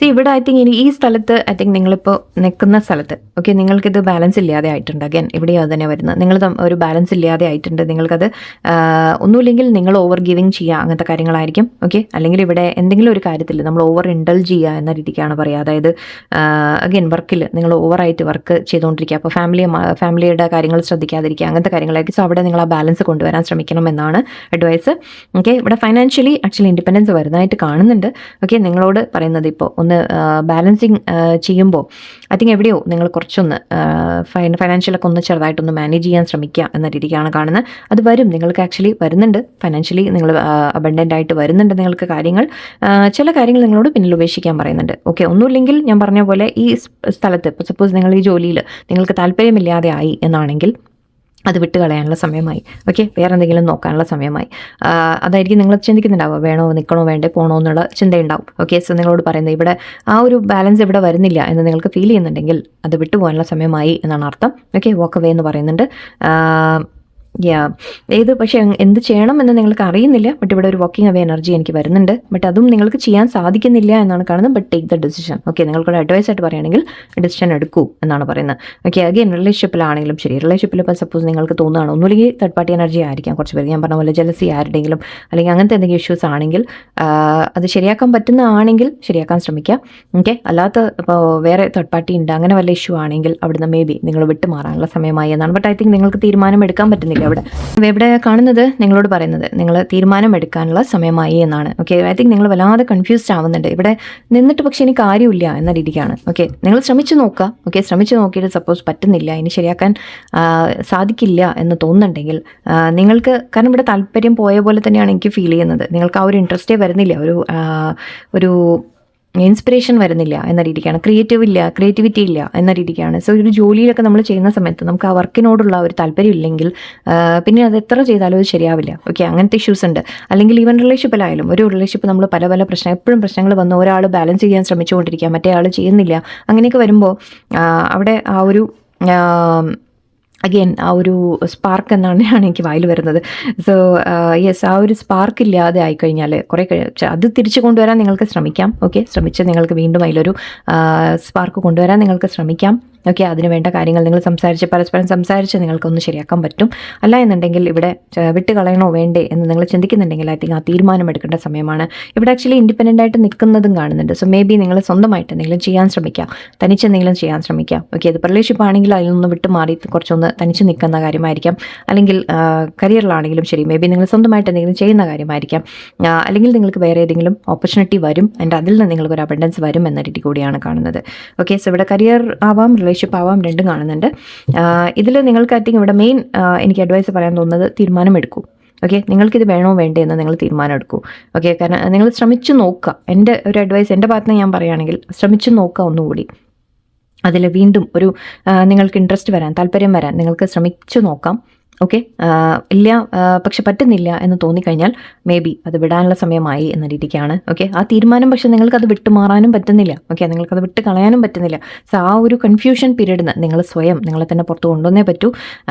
സി ഇവിടെ ഐ തിങ്ക് ഇനി ഈ സ്ഥലത്ത് ഐ തിങ്ക് നിങ്ങളിപ്പോൾ നിൽക്കുന്ന സ്ഥലത്ത് ഓക്കെ നിങ്ങൾക്കിത് ബാലൻസ് ഇല്ലാതെ ആയിട്ടുണ്ട്. അഗൈൻ ഇവിടെയും അത് തന്നെ വരുന്നത്. നിങ്ങൾ ഒരു ബാലൻസ് ഇല്ലാതെ ആയിട്ടുണ്ട്. നിങ്ങൾക്കത് ഒന്നുമില്ലെങ്കിൽ നിങ്ങൾ ഓവർ ഗിവിങ് ചെയ്യുക, അങ്ങനത്തെ കാര്യങ്ങളായിരിക്കും. ഓക്കെ, അല്ലെങ്കിൽ ഇവിടെ എന്തെങ്കിലും ഒരു കാര്യത്തിൽ നമ്മൾ ഓവർ ഇൻഡൾജ് ചെയ്യുക എന്ന രീതിക്കാണ് പറയുക. അതായത് അഗൈൻ വർക്കിൽ നിങ്ങൾ ഓവറായിട്ട് വർക്ക് ചെയ്തുകൊണ്ടിരിക്കുക. അപ്പോൾ ഫാമിലിയുടെ കാര്യങ്ങൾ ശ്രദ്ധിക്കാതിരിക്കുക, അങ്ങനത്തെ കാര്യങ്ങളായിരിക്കും. സോ അവിടെ നിങ്ങൾ ആ ബാലൻസ് കൊണ്ടുവരാൻ ശ്രമിക്കണം എന്നാണ് അഡ്വൈസ്. ഓക്കെ, ഇവിടെ ഫൈനാൻഷ്യലി ആക്ച്വലി ഇൻഡിപെൻഡൻസ് വരുന്നതായിട്ട് കാണുന്നുണ്ട്. ഓക്കെ, നിങ്ങളോട് പറയുന്നത് ഇപ്പോൾ ഒന്ന് ബാലൻസിങ് ചെയ്യുമ്പോൾ ഐ തിങ്ക് എവിടെയോ നിങ്ങൾ കുറച്ചൊന്ന് ഫൈനാൻഷ്യലൊക്കെ ഒന്ന് ചെറുതായിട്ടൊന്ന് മാനേജ് ചെയ്യാൻ ശ്രമിക്കുക എന്ന രീതിക്കാണ് കാണുന്നത്. അത് വരും, നിങ്ങൾക്ക് ആക്ച്വലി വരുന്നുണ്ട്. ഫൈനാൻഷ്യലി നിങ്ങൾ അബണ്ടൻ്റ് ആയിട്ട് വരുന്നുണ്ട് നിങ്ങൾക്ക് കാര്യങ്ങൾ. ചില കാര്യങ്ങൾ നിങ്ങളോട് പിന്നിൽ ഉപേക്ഷിക്കാൻ പറയുന്നുണ്ട്. ഓക്കെ, ഒന്നുമില്ലെങ്കിൽ ഞാൻ പറഞ്ഞ പോലെ ഈ സ്ഥലത്ത് ഇപ്പോൾ സപ്പോസ് നിങ്ങൾ ഈ ജോലിയിൽ നിങ്ങൾക്ക് താല്പര്യമില്ലാതെ ആയി എന്നാണെങ്കിൽ അത് വിട്ട് കളയാനുള്ള സമയമായി. ഓക്കെ, വേറെ എന്തെങ്കിലും നോക്കാനുള്ള സമയമായി. അതായിരിക്കും നിങ്ങൾ ചിന്തിക്കുന്നുണ്ടാവുക, വേണോ നിൽക്കണോ വേണ്ടേ പോകണോ എന്നുള്ള ചിന്തയുണ്ടാവും. ഓക്കെ, സോ നിങ്ങളോട് പറയുന്നത് ഇവിടെ ആ ഒരു ബാലൻസ് ഇവിടെ വരുന്നില്ല എന്ന് നിങ്ങൾക്ക് ഫീൽ ചെയ്യുന്നുണ്ടെങ്കിൽ അത് വിട്ടുപോകാനുള്ള സമയമായി എന്നാണ് അർത്ഥം. ഓക്കെ, വാക്ക് അവേ എന്ന് പറയുന്നുണ്ട്. പക്ഷേ എന്ത് ചെയ്യണം എന്ന് നിങ്ങൾക്ക് അറിയുന്നില്ല. ബട്ട് ഇവിടെ ഒരു വാക്കിംഗ് അവേ എനർജി എനിക്ക് വരുന്നുണ്ട്. ബട്ട് അതും നിങ്ങൾക്ക് ചെയ്യാൻ സാധിക്കുന്നില്ല എന്നാണ് കാണുന്നത്. But take the decision. Okay, നിങ്ങൾക്കൊരു അഡ്വൈസ് ആയിട്ട് പറയുകയാണെങ്കിൽ ഡിസിഷൻ എടുക്കൂ എന്നാണ് പറയുന്നത്. ഓക്കെ, അഗൈൻ റിലേഷൻഷിപ്പിലാണെങ്കിലും ശരി, റിലേഷൻഷിപ്പിൽ ഇപ്പോൾ സപ്പോസ് നിങ്ങൾക്ക് തോന്നുകയാണ് ഒന്നുമില്ലെങ്കിൽ തേർഡ് പാർട്ടി എനർജി ആയിരിക്കാം കുറച്ച് പേര്, ഞാൻ പറഞ്ഞ പോലെ ജലസി ആരുടെയെങ്കിലും അല്ലെങ്കിൽ അങ്ങനത്തെ എന്തെങ്കിലും ഇഷ്യൂസ് ആണെങ്കിൽ അത് ശരിയാക്കാൻ പറ്റുന്നതാണെങ്കിൽ ശരിയാക്കാൻ ശ്രമിക്കുക. ഓക്കെ, അല്ലാത്ത ഇപ്പോൾ വേറെ തേർഡ് പാർട്ടി ഉണ്ട് അങ്ങനെ വല്ല ഇഷ്യൂ ആണെങ്കിൽ അവിടുന്ന് മേ ബി നിങ്ങൾ വിട്ടുമാറാനുള്ള സമയമായി എന്നാണ്. ബട്ട് ഐ തിങ്ക് നിങ്ങൾക്ക് തീരുമാനം എടുക്കാൻ പറ്റുന്നില്ല. ഇവിടെ കാണുന്നത് നിങ്ങളോട് പറയുന്നത് നിങ്ങൾ തീരുമാനം എടുക്കാനുള്ള സമയമായി എന്നാണ്. ഓക്കെ, ഐ തിങ്ക് നിങ്ങൾ വല്ലാതെ കൺഫ്യൂസ്ഡ് ആവുന്നുണ്ട്. ഇവിടെ നിന്നിട്ട് പക്ഷേ ഇനി കാര്യമില്ല എന്ന രീതിക്കാണ്. ഓക്കെ, നിങ്ങൾ ശ്രമിച്ചു നോക്കുക. ഓക്കെ, ശ്രമിച്ചു നോക്കിയിട്ട് സപ്പോസ് പറ്റുന്നില്ല, ഇനി ശരിയാക്കാൻ സാധിക്കില്ല എന്ന് തോന്നുന്നുണ്ടെങ്കിൽ നിങ്ങൾക്ക്, കാരണം ഇവിടെ താല്പര്യം പോയ പോലെ തന്നെയാണ് എനിക്ക് ഫീൽ ചെയ്യുന്നത്. നിങ്ങൾക്ക് ആ ഒരു ഇൻട്രസ്റ്റേ വരുന്നില്ല, ഒരു ഇൻസ്പിറേഷൻ വരുന്നില്ല എന്ന രീതിക്കാണ്. ക്രിയേറ്റിവിറ്റി ഇല്ല എന്ന രീതിക്കാണ്. സോ ഒരു ജോലിയിലൊക്കെ നമ്മൾ ചെയ്യുന്ന സമയത്ത് നമുക്ക് ആ വർക്കിനോടുള്ള ഒരു താല്പര്യം ഇല്ലെങ്കിൽ പിന്നെ അത് എത്ര ചെയ്താലും അത് ശരിയാവില്ല. ഓക്കെ, അങ്ങനത്തെ ഇഷ്യൂസ് ഉണ്ട്. അല്ലെങ്കിൽ ഈവൻ റിലേഷൻഷിപ്പിലായാലും ഒരു റിലേഷൻഷിപ്പ് നമ്മൾ പല എപ്പോഴും പ്രശ്നങ്ങൾ വന്ന് ഒരാൾ ബാലൻസ് ചെയ്യാൻ ശ്രമിച്ചുകൊണ്ടിരിക്കുക, മറ്റേ ആൾ ചെയ്യുന്നില്ല. അങ്ങനെയൊക്കെ വരുമ്പോൾ അവിടെ ആ ഒരു അഗെയിൻ ആ ഒരു സ്പാർക്ക് എന്നാണ് എനിക്ക് വായിൽ വരുന്നത്. സോ യെസ്, ആ ഒരു സ്പാർക്ക് ഇല്ലാതെ ആയിക്കഴിഞ്ഞാൽ കുറേ അത് തിരിച്ചു കൊണ്ടുവരാൻ നിങ്ങൾക്ക് ശ്രമിക്കാം. ഓക്കെ, ശ്രമിച്ച് നിങ്ങൾക്ക് വീണ്ടും അതിലൊരു സ്പാർക്ക് കൊണ്ടുവരാൻ നിങ്ങൾക്ക് ശ്രമിക്കാം. ഓക്കെ, അതിന് വേണ്ട കാര്യങ്ങൾ നിങ്ങൾ പരസ്പരം സംസാരിച്ച് നിങ്ങൾക്കൊന്ന് ശരിയാക്കാൻ പറ്റും. അല്ല എന്നുണ്ടെങ്കിൽ ഇവിടെ വിട്ട് കളയണോ വേണ്ടേ എന്ന് നിങ്ങൾ ചിന്തിക്കുന്നുണ്ടെങ്കിൽ ഐ തിങ്ക് ആ തീരുമാനം എടുക്കേണ്ട സമയമാണ്. ഇവിടെ ആക്ച്വലി ഇൻഡിപെൻഡൻ്റ് ആയിട്ട് നിൽക്കുന്നതും കാണുന്നുണ്ട്. സോ മേ ബി നിങ്ങൾ സ്വന്തമായിട്ട് എന്തെങ്കിലും ചെയ്യാൻ ശ്രമിക്കുക, തനിച്ചെന്തെങ്കിലും ചെയ്യാൻ ശ്രമിക്കുക. ഓക്കെ, അത് റിലേഷൻഷിപ്പ് ആണെങ്കിൽ അതിൽ നിന്ന് വിട്ട് മാറി കുറച്ചൊന്ന് തനിച്ച് നിൽക്കുന്ന കാര്യമായിരിക്കാം. അല്ലെങ്കിൽ കരിയറിലാണെങ്കിലും ശരി, മേ ബി നിങ്ങൾ സ്വന്തമായിട്ട് എന്തെങ്കിലും ചെയ്യുന്ന കാര്യമായിരിക്കാം. അല്ലെങ്കിൽ നിങ്ങൾക്ക് വേറെ ഏതെങ്കിലും ഓപ്പർച്യൂണിറ്റി വരും ആൻഡ് അതിൽ നിന്ന് നിങ്ങൾക്കൊരു അബണ്ടൻസ് വരും എന്ന രീതി കൂടിയാണ് കാണുന്നത്. ഓക്കെ, സോ ഇവിടെ കരിയർ ആവാം റിലേഷൻഷിപ്പ് ആവാം രണ്ടും കാണുന്നുണ്ട്. ഇതിൽ നിങ്ങൾക്ക് ഐ തിങ്ക് ഇവിടെ മെയിൻ എനിക്ക് അഡ്വൈസ് പറയാൻ തോന്നുന്നത് തീരുമാനം എടുക്കൂ. ഓക്കെ, നിങ്ങൾക്കിത് വേണോ വേണ്ടേ എന്ന് നിങ്ങൾ തീരുമാനം എടുക്കൂ. ഓക്കെ, കാരണം നിങ്ങൾ ശ്രമിച്ചു നോക്കുക. എൻ്റെ ഒരു അഡ്വൈസ് എൻ്റെ ഭാഗത്ത് നിന്ന് ഞാൻ പറയുകയാണെങ്കിൽ ശ്രമിച്ചു നോക്കുക ഒന്നുകൂടി. അതിൽ വീണ്ടും നിങ്ങൾക്ക് ഇൻട്രസ്റ്റ് വരാൻ, താല്പര്യം വരാൻ നിങ്ങൾക്ക് ശ്രമിച്ചു നോക്കാം. ഓക്കെ, ഇല്ല പക്ഷെ പറ്റുന്നില്ല എന്ന് തോന്നിക്കഴിഞ്ഞാൽ മേ ബി അത് വിടാനുള്ള സമയമായി എന്ന രീതിക്കാണ്. ഓക്കെ, ആ തീരുമാനം പക്ഷെ നിങ്ങൾക്കത് വിട്ടുമാറാനും പറ്റുന്നില്ല. ഓക്കെ, നിങ്ങൾക്കത് വിട്ട് കളയാനും പറ്റുന്നില്ല. സോ ആ ഒരു കൺഫ്യൂഷൻ പീരീഡിന് നിങ്ങൾ സ്വയം നിങ്ങളെ തന്നെ പുറത്ത് കൊണ്ടുവന്നേ പറ്റൂ.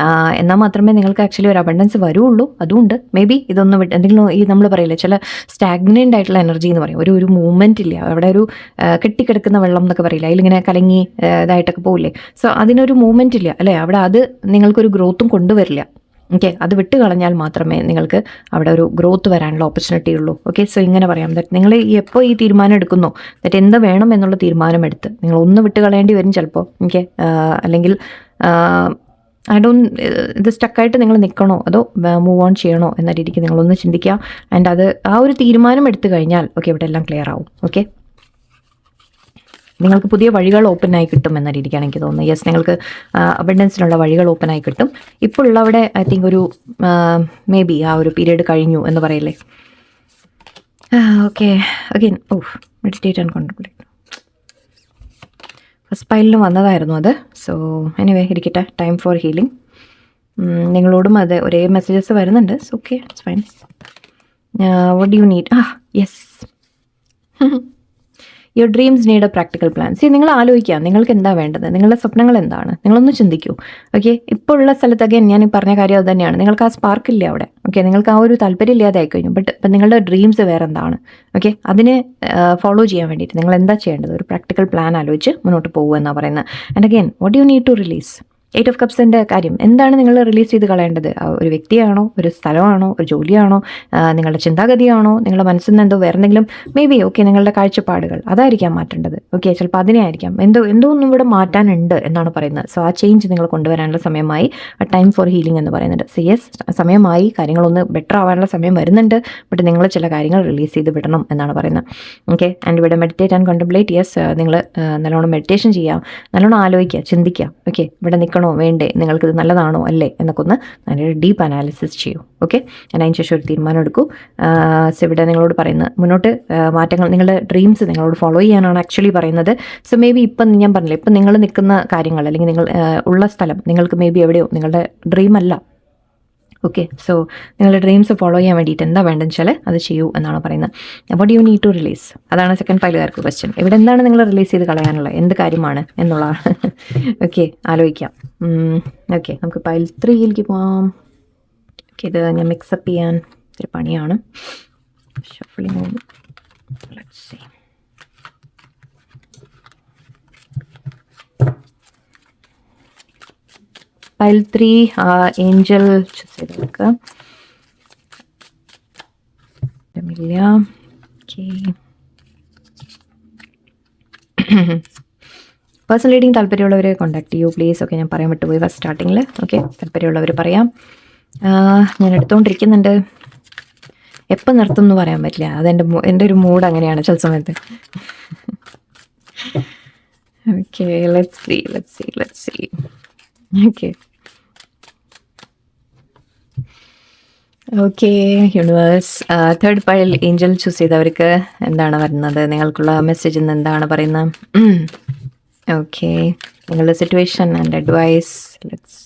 എന്നാൽ മാത്രമേ നിങ്ങൾക്ക് ആക്ച്വലി ഒരു അബണ്ടൻസ് വരുള്ളൂ. അതുകൊണ്ട് മേ ബി ഇതൊന്ന് എന്തെങ്കിലും ഈ നമ്മൾ പറയില്ലേ ചില സ്റ്റാഗ്നൻ്റ് ആയിട്ടുള്ള എനർജി എന്ന് പറയും, ഒരു മൂവ്മെൻറ്റ് ഇല്ല അവിടെ, ഒരു കെട്ടിക്കിടക്കുന്ന വെള്ളം എന്നൊക്കെ പറയില്ല, അതിലിങ്ങനെ കലങ്ങി ഇതായിട്ടൊക്കെ പോവില്ലേ. സോ അതിനൊരു മൂവ്മെൻറ്റ് ഇല്ല അല്ലേ അവിടെ, അത് നിങ്ങൾക്കൊരു ഗ്രോത്തും കൊണ്ടുവരില്ല. ഓക്കെ, അത് വിട്ട് കളഞ്ഞാൽ മാത്രമേ നിങ്ങൾക്ക് അവിടെ ഒരു ഗ്രോത്ത് വരാനുള്ള ഓപ്പർച്യൂണിറ്റി ഉള്ളൂ. ഓക്കെ, സോ ഇങ്ങനെ പറയാം ദാറ്റ് നിങ്ങൾ എപ്പോൾ ഈ തീരുമാനം എടുക്കുന്നോ, ദാറ്റ് എന്ത് വേണം എന്നുള്ള തീരുമാനം എടുത്ത് നിങ്ങൾ ഒന്ന് വിട്ട് കളയേണ്ടി വരും ചിലപ്പോൾ. ഓക്കെ, അല്ലെങ്കിൽ ഇത് സ്റ്റക്കായിട്ട് നിങ്ങൾ നിൽക്കണോ അതോ മൂവ് ഓൺ ചെയ്യണോ എന്ന രീതിക്ക് നിങ്ങളൊന്ന് ചിന്തിക്കുക. ആൻഡ് അത് ആ ഒരു തീരുമാനം എടുത്തു കഴിഞ്ഞാൽ ഓക്കെ ഇവിടെ എല്ലാം ക്ലിയർ ആവും. ഓക്കെ, നിങ്ങൾക്ക് പുതിയ വഴികൾ ഓപ്പണായി കിട്ടും എന്ന രീതിക്കാണ് എനിക്ക് തോന്നുന്നത്. യെസ്, നിങ്ങൾക്ക് അബണ്ടൻസിനുള്ള വഴികൾ ഓപ്പണായി കിട്ടും. ഇപ്പോൾ ഉള്ളവിടെ ഐ തിങ്ക് ഒരു മേ ബി ആ ഒരു പീരീഡ് കഴിഞ്ഞു എന്ന് പറയില്ലേ. Okay, again meditate and concentrate. First പൈലിന് വന്നതായിരുന്നു അത്. സോ എനിവേ ഇരിക്കട്ടെ, ടൈം ഫോർ ഹീലിംഗ്. നിങ്ങളോടും അത് ഒരേ മെസ്സേജസ് വരുന്നുണ്ട്. So okay, it's fine. What do you need? Yes your dreams need a practical plan. See, നിങ്ങൾ ആലോചിക്കുക നിങ്ങൾക്ക് എന്താ വേണ്ടത്, നിങ്ങളുടെ സ്വപ്നങ്ങൾ എന്താണ്, നിങ്ങളൊന്ന് ചിന്തിക്കൂ. ഓക്കെ, ഇപ്പോൾ ഉള്ള സ്ഥലത്തൊക്കെ ഞാൻ ഈ പറഞ്ഞ കാര്യം അത് തന്നെയാണ്. നിങ്ങൾക്ക് ആ സ്പാർക്ക് ഇല്ല അവിടെ. ഓക്കെ, നിങ്ങൾക്ക് ആ ഒരു താല്പര്യം ഇല്ലാതെ ആയിക്കഴിഞ്ഞു. ബട്ട് ഇപ്പം നിങ്ങളുടെ ഡ്രീംസ് വേറെ എന്താണ്? ഓക്കെ, അതിനെ ഫോളോ ചെയ്യാൻ വേണ്ടിയിട്ട് നിങ്ങൾ എന്താ ചെയ്യേണ്ടത്? ഒരു പ്രാക്ടിക്കൽ പ്ലാൻ ആലോചിച്ച് മുന്നോട്ട് പോകുക എന്നാണ് പറയുന്നത്. And again, what you need to release? 8 of കപ്സിൻ്റെ കാര്യം എന്താണ് നിങ്ങൾ റിലീസ് ചെയ്ത് കളയേണ്ടത്? ഒരു വ്യക്തിയാണോ, ഒരു സ്ഥലമാണോ, ഒരു ജോലിയാണോ, നിങ്ങളുടെ ചിന്താഗതിയാണോ, നിങ്ങളുടെ മനസ്സിൽ നിന്ന് എന്തോ വേറെ എന്തെങ്കിലും മേ ബി ഓക്കെ നിങ്ങളുടെ കാഴ്ചപ്പാടുകൾ അതായിരിക്കാം മാറ്റേണ്ടത്. ഓക്കെ, ചിലപ്പോൾ അതിനെ ആയിരിക്കാം എന്തോ ഒന്നും ഇവിടെ മാറ്റാനുണ്ട് എന്നാണ് പറയുന്നത്. സോ ആ ചേഞ്ച് നിങ്ങൾ കൊണ്ടുവരാനുള്ള സമയമായി. ടൈം ഫോർ ഹീലിംഗ് എന്ന് പറയുന്നുണ്ട്. സോ യെസ്, സമയമായി, കാര്യങ്ങളൊന്ന് ബെറ്റർ ആവാനുള്ള സമയം വരുന്നുണ്ട്. ബട്ട് നിങ്ങൾ ചില കാര്യങ്ങൾ റിലീസ് ചെയ്ത് വിടണം എന്നാണ് പറയുന്നത്. ഓക്കെ, ആൻഡ് ഇവിടെ മെഡിറ്റേറ്റ് ആൻഡ് കോൺടംപ്ലേറ്റ്. യെസ്, നിങ്ങൾ നല്ലോണം മെഡിറ്റേഷൻ ചെയ്യാം, നല്ലോണം ആലോചിക്കുക, ചിന്തിക്കുക. ഓക്കെ, ഇവിടെ നിൽക്കണോ വേണ്ടേ, നിങ്ങൾക്കിത് നല്ലതാണോ അല്ലേ എന്നൊക്കെ ഒന്ന് നല്ലൊരു ഡീപ്പ് അനാലിസിസ് ചെയ്യൂ. ഓക്കെ, അതിന് ശേഷം ഒരു തീരുമാനം എടുക്കൂ. സോ ഇവിടെ നിങ്ങളോട് പറയുന്നത് മുന്നോട്ട് മാറ്റങ്ങൾ, നിങ്ങളുടെ ഡ്രീംസ് നിങ്ങളോട് ഫോളോ ചെയ്യാനാണ് ആക്ച്വലി പറയുന്നത്. സോ മേ ബി ഇപ്പം ഞാൻ പറഞ്ഞില്ലേ, ഇപ്പം നിങ്ങൾ നിൽക്കുന്ന കാര്യങ്ങൾ അല്ലെങ്കിൽ നിങ്ങൾ ഉള്ള സ്ഥലം നിങ്ങൾക്ക് മേ ബി എവിടെയോ നിങ്ങളുടെ ഡ്രീം അല്ല. ഓക്കെ, സോ നിങ്ങളുടെ ഡ്രീംസ് ഫോളോ ചെയ്യാൻ വേണ്ടിയിട്ട് എന്താ വേണ്ടതെന്ന് വെച്ചാൽ അത് ചെയ്യൂ എന്നാണ് പറയുന്നത്. What you need to release, അതാണ് സെക്കൻഡ് പൈലുകാർക്ക് ക്വസ്റ്റ്യൻ. ഇവിടെ എന്താണ് നിങ്ങൾ റിലീസ് ചെയ്ത് കളയാനുള്ളത്, എന്ത് കാര്യമാണ് എന്നുള്ളതാണ്. ഓക്കെ, ആലോചിക്കാം. ഓക്കെ, നമുക്ക് പൈൽ 3യിലേക്ക് പോവാം. ഓക്കെ, ഇത് ഞാൻ മിക്സപ്പ് ചെയ്യാൻ ഇത്തിരി പണിയാണ്. Shuffling. Let's see. Pile 3 angel choose ചെയ്ത് നോക്കുക. പേഴ്സണൽ റീഡിങ് താല്പര്യമുള്ളവരെ കോൺടാക്ട് ചെയ്യൂ പ്ലീസ്. ഓക്കെ, ഞാൻ പറയാൻ വിട്ടുപോയി ഫസ്റ്റ് സ്റ്റാർട്ടിങ്ങിൽ. ഓക്കെ, താല്പര്യമുള്ളവർ പറയാം. ഞാൻ എടുത്തുകൊണ്ടിരിക്കുന്നുണ്ട്. എപ്പം നിർത്തും എന്ന് പറയാൻ പറ്റില്ല. എൻ്റെ ഒരു മൂഡ് അങ്ങനെയാണ് ചില സമയത്ത്. Okay, let's see. Okay, okay universe, third pile angel choose ചെയ്തവർക്ക് എന്താണ് വരുന്നത്, നിങ്ങൾക്കുള്ള മെസ്സേജ് ഇന്ന് എന്താണ് പറയുന്നത്? ഓക്കെ, നിങ്ങളുടെ situation and advice. Let's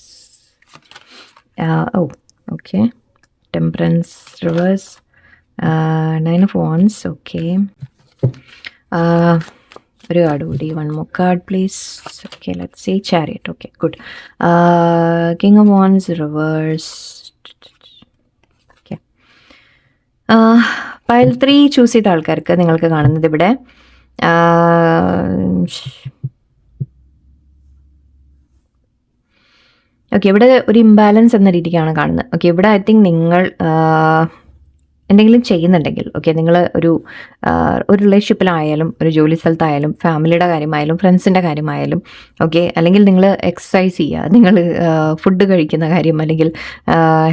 okay, temperance reverse, 9 of wands. Okay, ഒരു കാർഡ് കൂടി, 1 more card please. Okay, let's see. Chariot. Okay, good. King of wands reverse. Okay, pile 3 choose ചെയ്ത ആൾക്കാർക്ക് നിങ്ങൾക്ക് കാണുന്നത് ഇവിടെ ഓക്കെ, ഇവിടെ ഒരു ഇംബാലൻസ് എന്ന രീതിക്കാണ് കാണുന്നത്. ഓക്കെ, ഇവിടെ ഐ തിങ്ക് നിങ്ങൾ എന്തെങ്കിലും ചെയ്യുന്നുണ്ടെങ്കിൽ, ഓക്കെ, നിങ്ങൾ ഒരു റിലേഷൻഷിപ്പിലായാലും ഒരു ജോലി സ്ഥലത്തായാലും ഫാമിലിയുടെ കാര്യമായാലും ഫ്രണ്ട്സിൻ്റെ കാര്യമായാലും, ഓക്കെ, അല്ലെങ്കിൽ നിങ്ങൾ എക്സസൈസ് ചെയ്യുക, നിങ്ങൾ ഫുഡ് കഴിക്കുന്ന കാര്യം, അല്ലെങ്കിൽ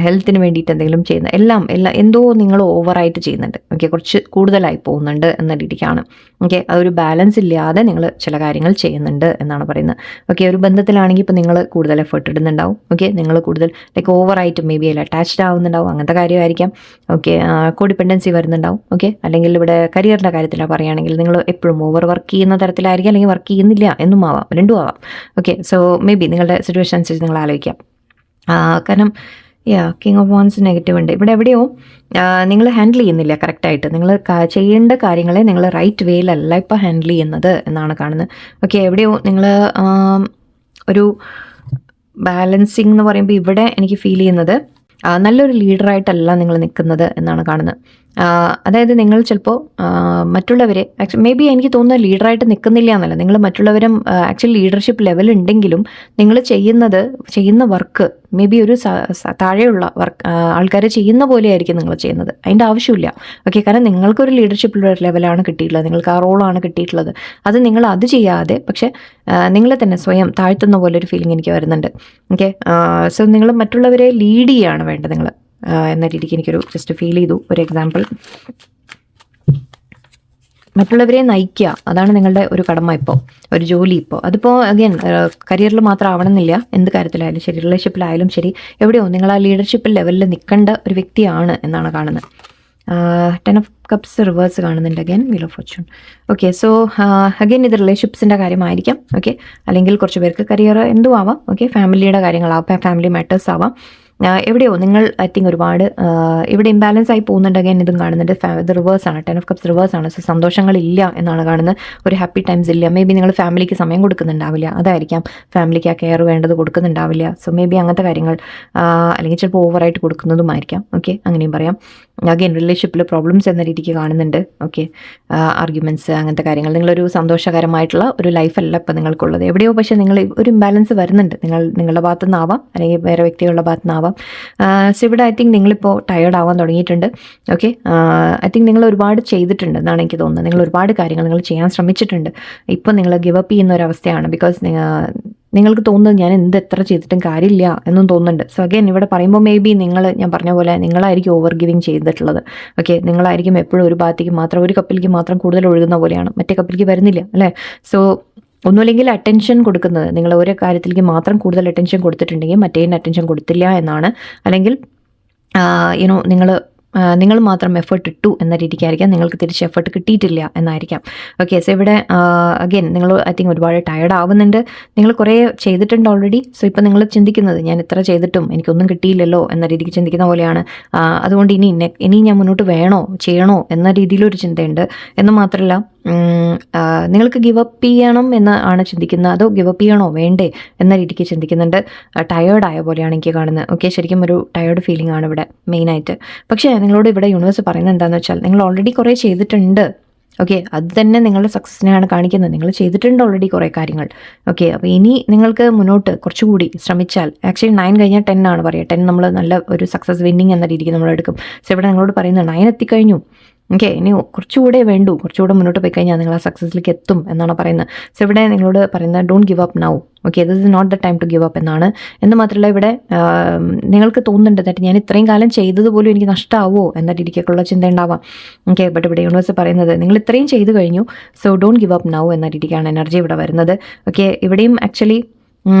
ഹെൽത്തിന് വേണ്ടിയിട്ട് എന്തെങ്കിലും ചെയ്യുന്ന എല്ലാം എന്തോ നിങ്ങൾ ഓവറായിട്ട് ചെയ്യുന്നുണ്ട്. ഓക്കെ, കുറച്ച് കൂടുതലായി പോകുന്നുണ്ട് എന്ന രീതിക്കാണ്. ഓക്കെ, അതൊരു ബാലൻസ് ഇല്ലാതെ നിങ്ങൾ ചില കാര്യങ്ങൾ ചെയ്യുന്നുണ്ട് എന്നാണ് പറയുന്നത്. ഓക്കെ, ഒരു ബന്ധത്തിലാണെങ്കിൽ ഇപ്പോൾ നിങ്ങൾ കൂടുതൽ എഫേർട്ട് ഇടുന്നുണ്ടാവും. ഓക്കെ, നിങ്ങൾ കൂടുതൽ ലൈക്ക് ഓവറായിട്ട് മേ ബി അതിൽ അറ്റാച്ച്ഡ് ആവുന്നുണ്ടാവും, അങ്ങനത്തെ കാര്യമായിരിക്കാം. ഓക്കെ, കോഡിപ്പെൻഡൻസി വരുന്നുണ്ടാവും. ഓക്കെ, അല്ലെങ്കിൽ ഇവിടെ കരിയറിൻ്റെ കാര്യത്തിലാണ് പറയുകയാണെങ്കിൽ നിങ്ങൾ എപ്പോഴും ഓവർ വർക്ക് ചെയ്യുന്ന തരത്തിലായിരിക്കും, അല്ലെങ്കിൽ വർക്ക് ചെയ്യുന്നില്ല എന്നും ആവാം, രണ്ടും ആവാം. ഓക്കെ, സോ മേ ബി നിങ്ങളുടെ സിറ്റുവേഷൻ അനുസരിച്ച് നിങ്ങൾ ആലോചിക്കാം. കാരണം കിങ് ഓഫ് wands നെഗറ്റീവ് ഉണ്ട് ഇവിടെ. എവിടെയോ നിങ്ങൾ ഹാൻഡിൽ ചെയ്യുന്നില്ല കറക്റ്റായിട്ട്. നിങ്ങൾ ചെയ്യേണ്ട കാര്യങ്ങളെ നിങ്ങൾ റൈറ്റ് വേയിലല്ല ഇപ്പോൾ ഹാൻഡിൽ ചെയ്യുന്നത് എന്നാണ് കാണുന്നത്. ഓക്കെ, എവിടെയോ നിങ്ങൾ ഒരു ബാലൻസിങ് എന്ന് പറയുമ്പോൾ ഇവിടെ എനിക്ക് ഫീൽ ചെയ്യുന്നത് നല്ലൊരു ലീഡറായിട്ടല്ല നിങ്ങൾ നിൽക്കുന്നത് എന്നാണ് കാണുന്നത്. അതായത് നിങ്ങൾ ചിലപ്പോൾ മറ്റുള്ളവരെ മേ ബി എനിക്ക് തോന്നുന്നത് ലീഡറായിട്ട് നിൽക്കുന്നില്ല എന്നല്ല, നിങ്ങൾ മറ്റുള്ളവരും ആക്ച്വലി ലീഡർഷിപ്പ് ലെവൽ ഉണ്ടെങ്കിലും നിങ്ങൾ ചെയ്യുന്ന വർക്ക് മേ ബി ഒരു താഴെയുള്ള വർക്ക് ആൾക്കാർ ചെയ്യുന്ന പോലെയായിരിക്കും നിങ്ങൾ ചെയ്യുന്നത്. അതിൻ്റെ ആവശ്യമില്ല. ഓക്കെ, കാരണം നിങ്ങൾക്കൊരു ലീഡർഷിപ്പ് ലെവലാണ് കിട്ടിയിട്ടുള്ളത്, നിങ്ങൾക്ക് ആ റോളാണ് കിട്ടിയിട്ടുള്ളത്. അത് നിങ്ങൾ അത് ചെയ്യാതെ പക്ഷേ നിങ്ങളെ തന്നെ സ്വയം താഴ്ത്തുന്ന പോലെ ഒരു ഫീലിംഗ് എനിക്ക് വരുന്നുണ്ട്. ഓക്കെ, സോ നിങ്ങൾ മറ്റുള്ളവരെ ലീഡ് ചെയ്യുകയാണ് വേണ്ടത് നിങ്ങൾ എന്ന രീതിക്ക് എനിക്കൊരു ജസ്റ്റ് ഫീൽ ചെയ്തു. ഒരു എക്സാമ്പിൾ, മറ്റുള്ളവരെ നയിക്കുക, അതാണ് നിങ്ങളുടെ ഒരു കടമ ഇപ്പോൾ, ഒരു ജോലി ഇപ്പോൾ. അതിപ്പോൾ അഗൈൻ കരിയറിൽ മാത്രം ആവണമെന്നില്ല, എന്ത് കാര്യത്തിലായാലും ശരി, റിലേഷൻഷിപ്പിലായാലും ശരി, എവിടെയോ നിങ്ങൾ ആ ലീഡർഷിപ്പ് ലെവലിൽ നിൽക്കേണ്ട ഒരു വ്യക്തിയാണ് എന്നാണ് കാണുന്നത്. 10 ഓഫ് കപ്സ് റിവേഴ്സ് കാണുന്നുണ്ട്. Again wheel of Fortune. Okay, so again ഇത് റിലേഷൻഷിപ്സിൻ്റെ കാര്യമായിരിക്കാം. ഓക്കെ, അല്ലെങ്കിൽ കുറച്ച് പേർക്ക് കരിയർ എന്തും ആവാം. ഓക്കെ, ഫാമിലിയുടെ കാര്യങ്ങളാവാം, ഫാമിലി മാറ്റേഴ്സ് ആവാം. എവിടെയോ നിങ്ങൾ ഐ തിങ്ക് ഒരുപാട് ഇവിടെ ഇംബാലൻസ് ആയി പോകുന്നുണ്ടെങ്കിൽ ഇതും കാണുന്നുണ്ട്. ഇത് റിവേഴ്സാണ്, 10 ഓഫ് കപ്സ് റിവേഴ്സാണ്. സോ സന്തോഷങ്ങളില്ല എന്നാണ് കാണുന്നത്. ഒരു ഹാപ്പി ടൈംസ് ഇല്ല. മേ ബി നിങ്ങൾ ഫാമിലിക്ക് സമയം കൊടുക്കുന്നുണ്ടാവില്ല, അതായിരിക്കാം. ഫാമിലിക്ക് ആ കെയർ വേണ്ടത് കൊടുക്കുന്നുണ്ടാവില്ല. സോ മേ ബി അങ്ങനത്തെ കാര്യങ്ങൾ, അല്ലെങ്കിൽ ചിലപ്പോൾ ഓവറായിട്ട് കൊടുക്കുന്നതുമായിരിക്കാം. ഓക്കെ, അങ്ങനെയും പറയാം. അഗെയിൻ റിലേഷൻഷിപ്പിൽ പ്രോബ്ലംസ് എന്ന രീതിക്ക് കാണുന്നുണ്ട്. ഓക്കെ, ആർഗ്യുമെൻറ്റ്സ്, അങ്ങനത്തെ കാര്യങ്ങൾ. നിങ്ങളൊരു സന്തോഷകരമായിട്ടുള്ള ഒരു ലൈഫല്ല ഇപ്പം നിങ്ങൾക്കുള്ളത്. എവിടെയോ പക്ഷേ നിങ്ങൾ ഒരു ഇംബാലൻസ് വരുന്നുണ്ട്. നിങ്ങളുടെ ഭാഗത്തു നിന്നാവാം, അല്ലെങ്കിൽ വേറെ വ്യക്തികളുടെ ഭാഗത്തു നിന്നാവാം. സോ ഇവിടെ ഐ തിങ്ക് നിങ്ങളിപ്പോൾ ടയേർഡ് ആവാൻ തുടങ്ങിയിട്ടുണ്ട്. ഓക്കെ, ഐ തിങ്ക് നിങ്ങൾ ഒരുപാട് ചെയ്തിട്ടുണ്ട് എന്നാണ് എനിക്ക് തോന്നുന്നത്. നിങ്ങൾ ഒരുപാട് കാര്യങ്ങൾ നിങ്ങൾ ചെയ്യാൻ ശ്രമിച്ചിട്ടുണ്ട്. ഇപ്പം നിങ്ങൾ ഗിവ് അപ്പ് ചെയ്യുന്ന ഒരവസ്ഥയാണ്. ബിക്കോസ് നിങ്ങൾക്ക് തോന്നുന്നത് ഞാൻ എത്ര ചെയ്തിട്ടും കാര്യമില്ല എന്നും തോന്നുന്നുണ്ട്. സോ അഗൈൻ ഇവിടെ പറയുമ്പോൾ മേ ബി ഞാൻ പറഞ്ഞ പോലെ നിങ്ങളായിരിക്കും ഓവർ ഗിവിങ് ചെയ്തിട്ടുള്ളത്. ഓക്കെ, നിങ്ങളായിരിക്കും എപ്പോഴും ഒരു ഭാഗത്തേക്ക് മാത്രം, ഒരു കപ്പിലേക്ക് മാത്രം കൂടുതൽ ഒഴുകുന്ന പോലെയാണ്, മറ്റേ കപ്പിലേക്ക് വരുന്നില്ല അല്ലേ. സോ ഒന്നുമില്ലെങ്കിൽ അറ്റൻഷൻ കൊടുക്കുന്നത്, നിങ്ങൾ ഓരോ കാര്യത്തിലേക്ക് മാത്രം കൂടുതൽ അറ്റൻഷൻ കൊടുത്തിട്ടുണ്ടെങ്കിൽ മറ്റേതിന് അറ്റൻഷൻ കൊടുത്തില്ല എന്നാണ്. അല്ലെങ്കിൽ നിങ്ങൾ മാത്രം എഫേർട്ട് ഇട്ടു എന്ന രീതിക്കായിരിക്കാം, നിങ്ങൾക്ക് തിരിച്ച് എഫേർട്ട് കിട്ടിയിട്ടില്ല എന്നായിരിക്കാം. ഓക്കെ, സോ ഇവിടെ അഗെയിൻ നിങ്ങൾ ഐ തിങ്ക് ഒരുപാട് ടയേർഡ് ആവുന്നുണ്ട്. നിങ്ങൾ കുറേ ചെയ്തിട്ടുണ്ട് ഓൾറെഡി. സോ ഇപ്പം നിങ്ങൾ ചിന്തിക്കുന്നത് ഞാൻ ഇത്ര ചെയ്തിട്ടും എനിക്കൊന്നും കിട്ടിയില്ലല്ലോ എന്ന രീതിക്ക് ചിന്തിക്കുന്ന പോലെയാണ്. അതുകൊണ്ട് ഇനി ഞാൻ മുന്നോട്ട് ചെയ്യണോ എന്ന രീതിയിലൊരു ചിന്തയുണ്ട്. എന്ന് മാത്രമല്ല, നിങ്ങൾക്ക് ഗിവ് അപ്പ് ചെയ്യണം എന്ന് ആണ് ചിന്തിക്കുന്നത്, അതോ ഗിവ് അപ്പ് ചെയ്യണോ വേണ്ടേ എന്ന രീതിക്ക് ചിന്തിക്കുന്നുണ്ട്. ടയേർഡായ പോലെയാണ് എനിക്ക് കാണുന്നത്. ഓക്കെ, ശരിക്കും ഒരു ടയേർഡ് ഫീലിംഗ് ആണ് ഇവിടെ മെയിനായിട്ട്. പക്ഷേ നിങ്ങളോട് ഇവിടെ യൂണിവേഴ്സ് പറയുന്നത് എന്താണെന്ന് വെച്ചാൽ, നിങ്ങൾ ഓൾറെഡി കുറേ ചെയ്തിട്ടുണ്ട്. ഓക്കെ, അത് തന്നെ നിങ്ങളുടെ സക്സസിനെയാണ് കാണിക്കുന്നത്. നിങ്ങൾ ചെയ്തിട്ടുണ്ട് ഓൾറെഡി കുറേ കാര്യങ്ങൾ. ഓക്കെ, അപ്പോൾ ഇനി നിങ്ങൾക്ക് മുന്നോട്ട് കുറച്ചുകൂടി ശ്രമിച്ചാൽ, ആക്ച്വലി 9 കഴിഞ്ഞാൽ 10 ആണ് പറയുക. 10 നമ്മൾ നല്ല ഒരു സക്സസ് വിന്നിങ് എന്ന രീതിക്ക് നമ്മൾ എടുക്കും. സോ ഇവിടെ നിങ്ങളോട് പറയുന്നത് 9 എത്തിക്കഴിഞ്ഞു. ഓക്കെ, ഇനി കുറച്ചുകൂടെ വേണ്ടു, കുറച്ചുകൂടെ മുന്നോട്ട് പോയി കഴിഞ്ഞാൽ നിങ്ങൾ ആ സക്സസിലേക്ക് എത്തും എന്നാണ് പറയുന്നത്. സോ ഇവിടെ നിങ്ങളോട് പറയുന്നത് don't give up now. Okay, this is not the time to give up എന്നാണ്. എന്ന് മാത്രമല്ല ഇവിടെ നിങ്ങൾക്ക് തോന്നുന്നുണ്ട് ദാറ്റ് ഞാൻ ഇത്രയും കാലം ചെയ്തതുപോലും എനിക്ക് നഷ്ടമാവോ എന്ന രീതിക്കൊക്കെയുള്ള ചിന്ത ഉണ്ടാവാം. ഓക്കെ, ബട്ട് ഇവിടെ യൂണിവേഴ്സ് പറയുന്നത് നിങ്ങൾ ഇത്രയും ചെയ്തു കഴിഞ്ഞു, so don't give up now എന്ന രീതിക്കാണ് എനർജി ഇവിടെ വരുന്നത്. ഓക്കെ, ഇവിടെയും ആക്ച്വലി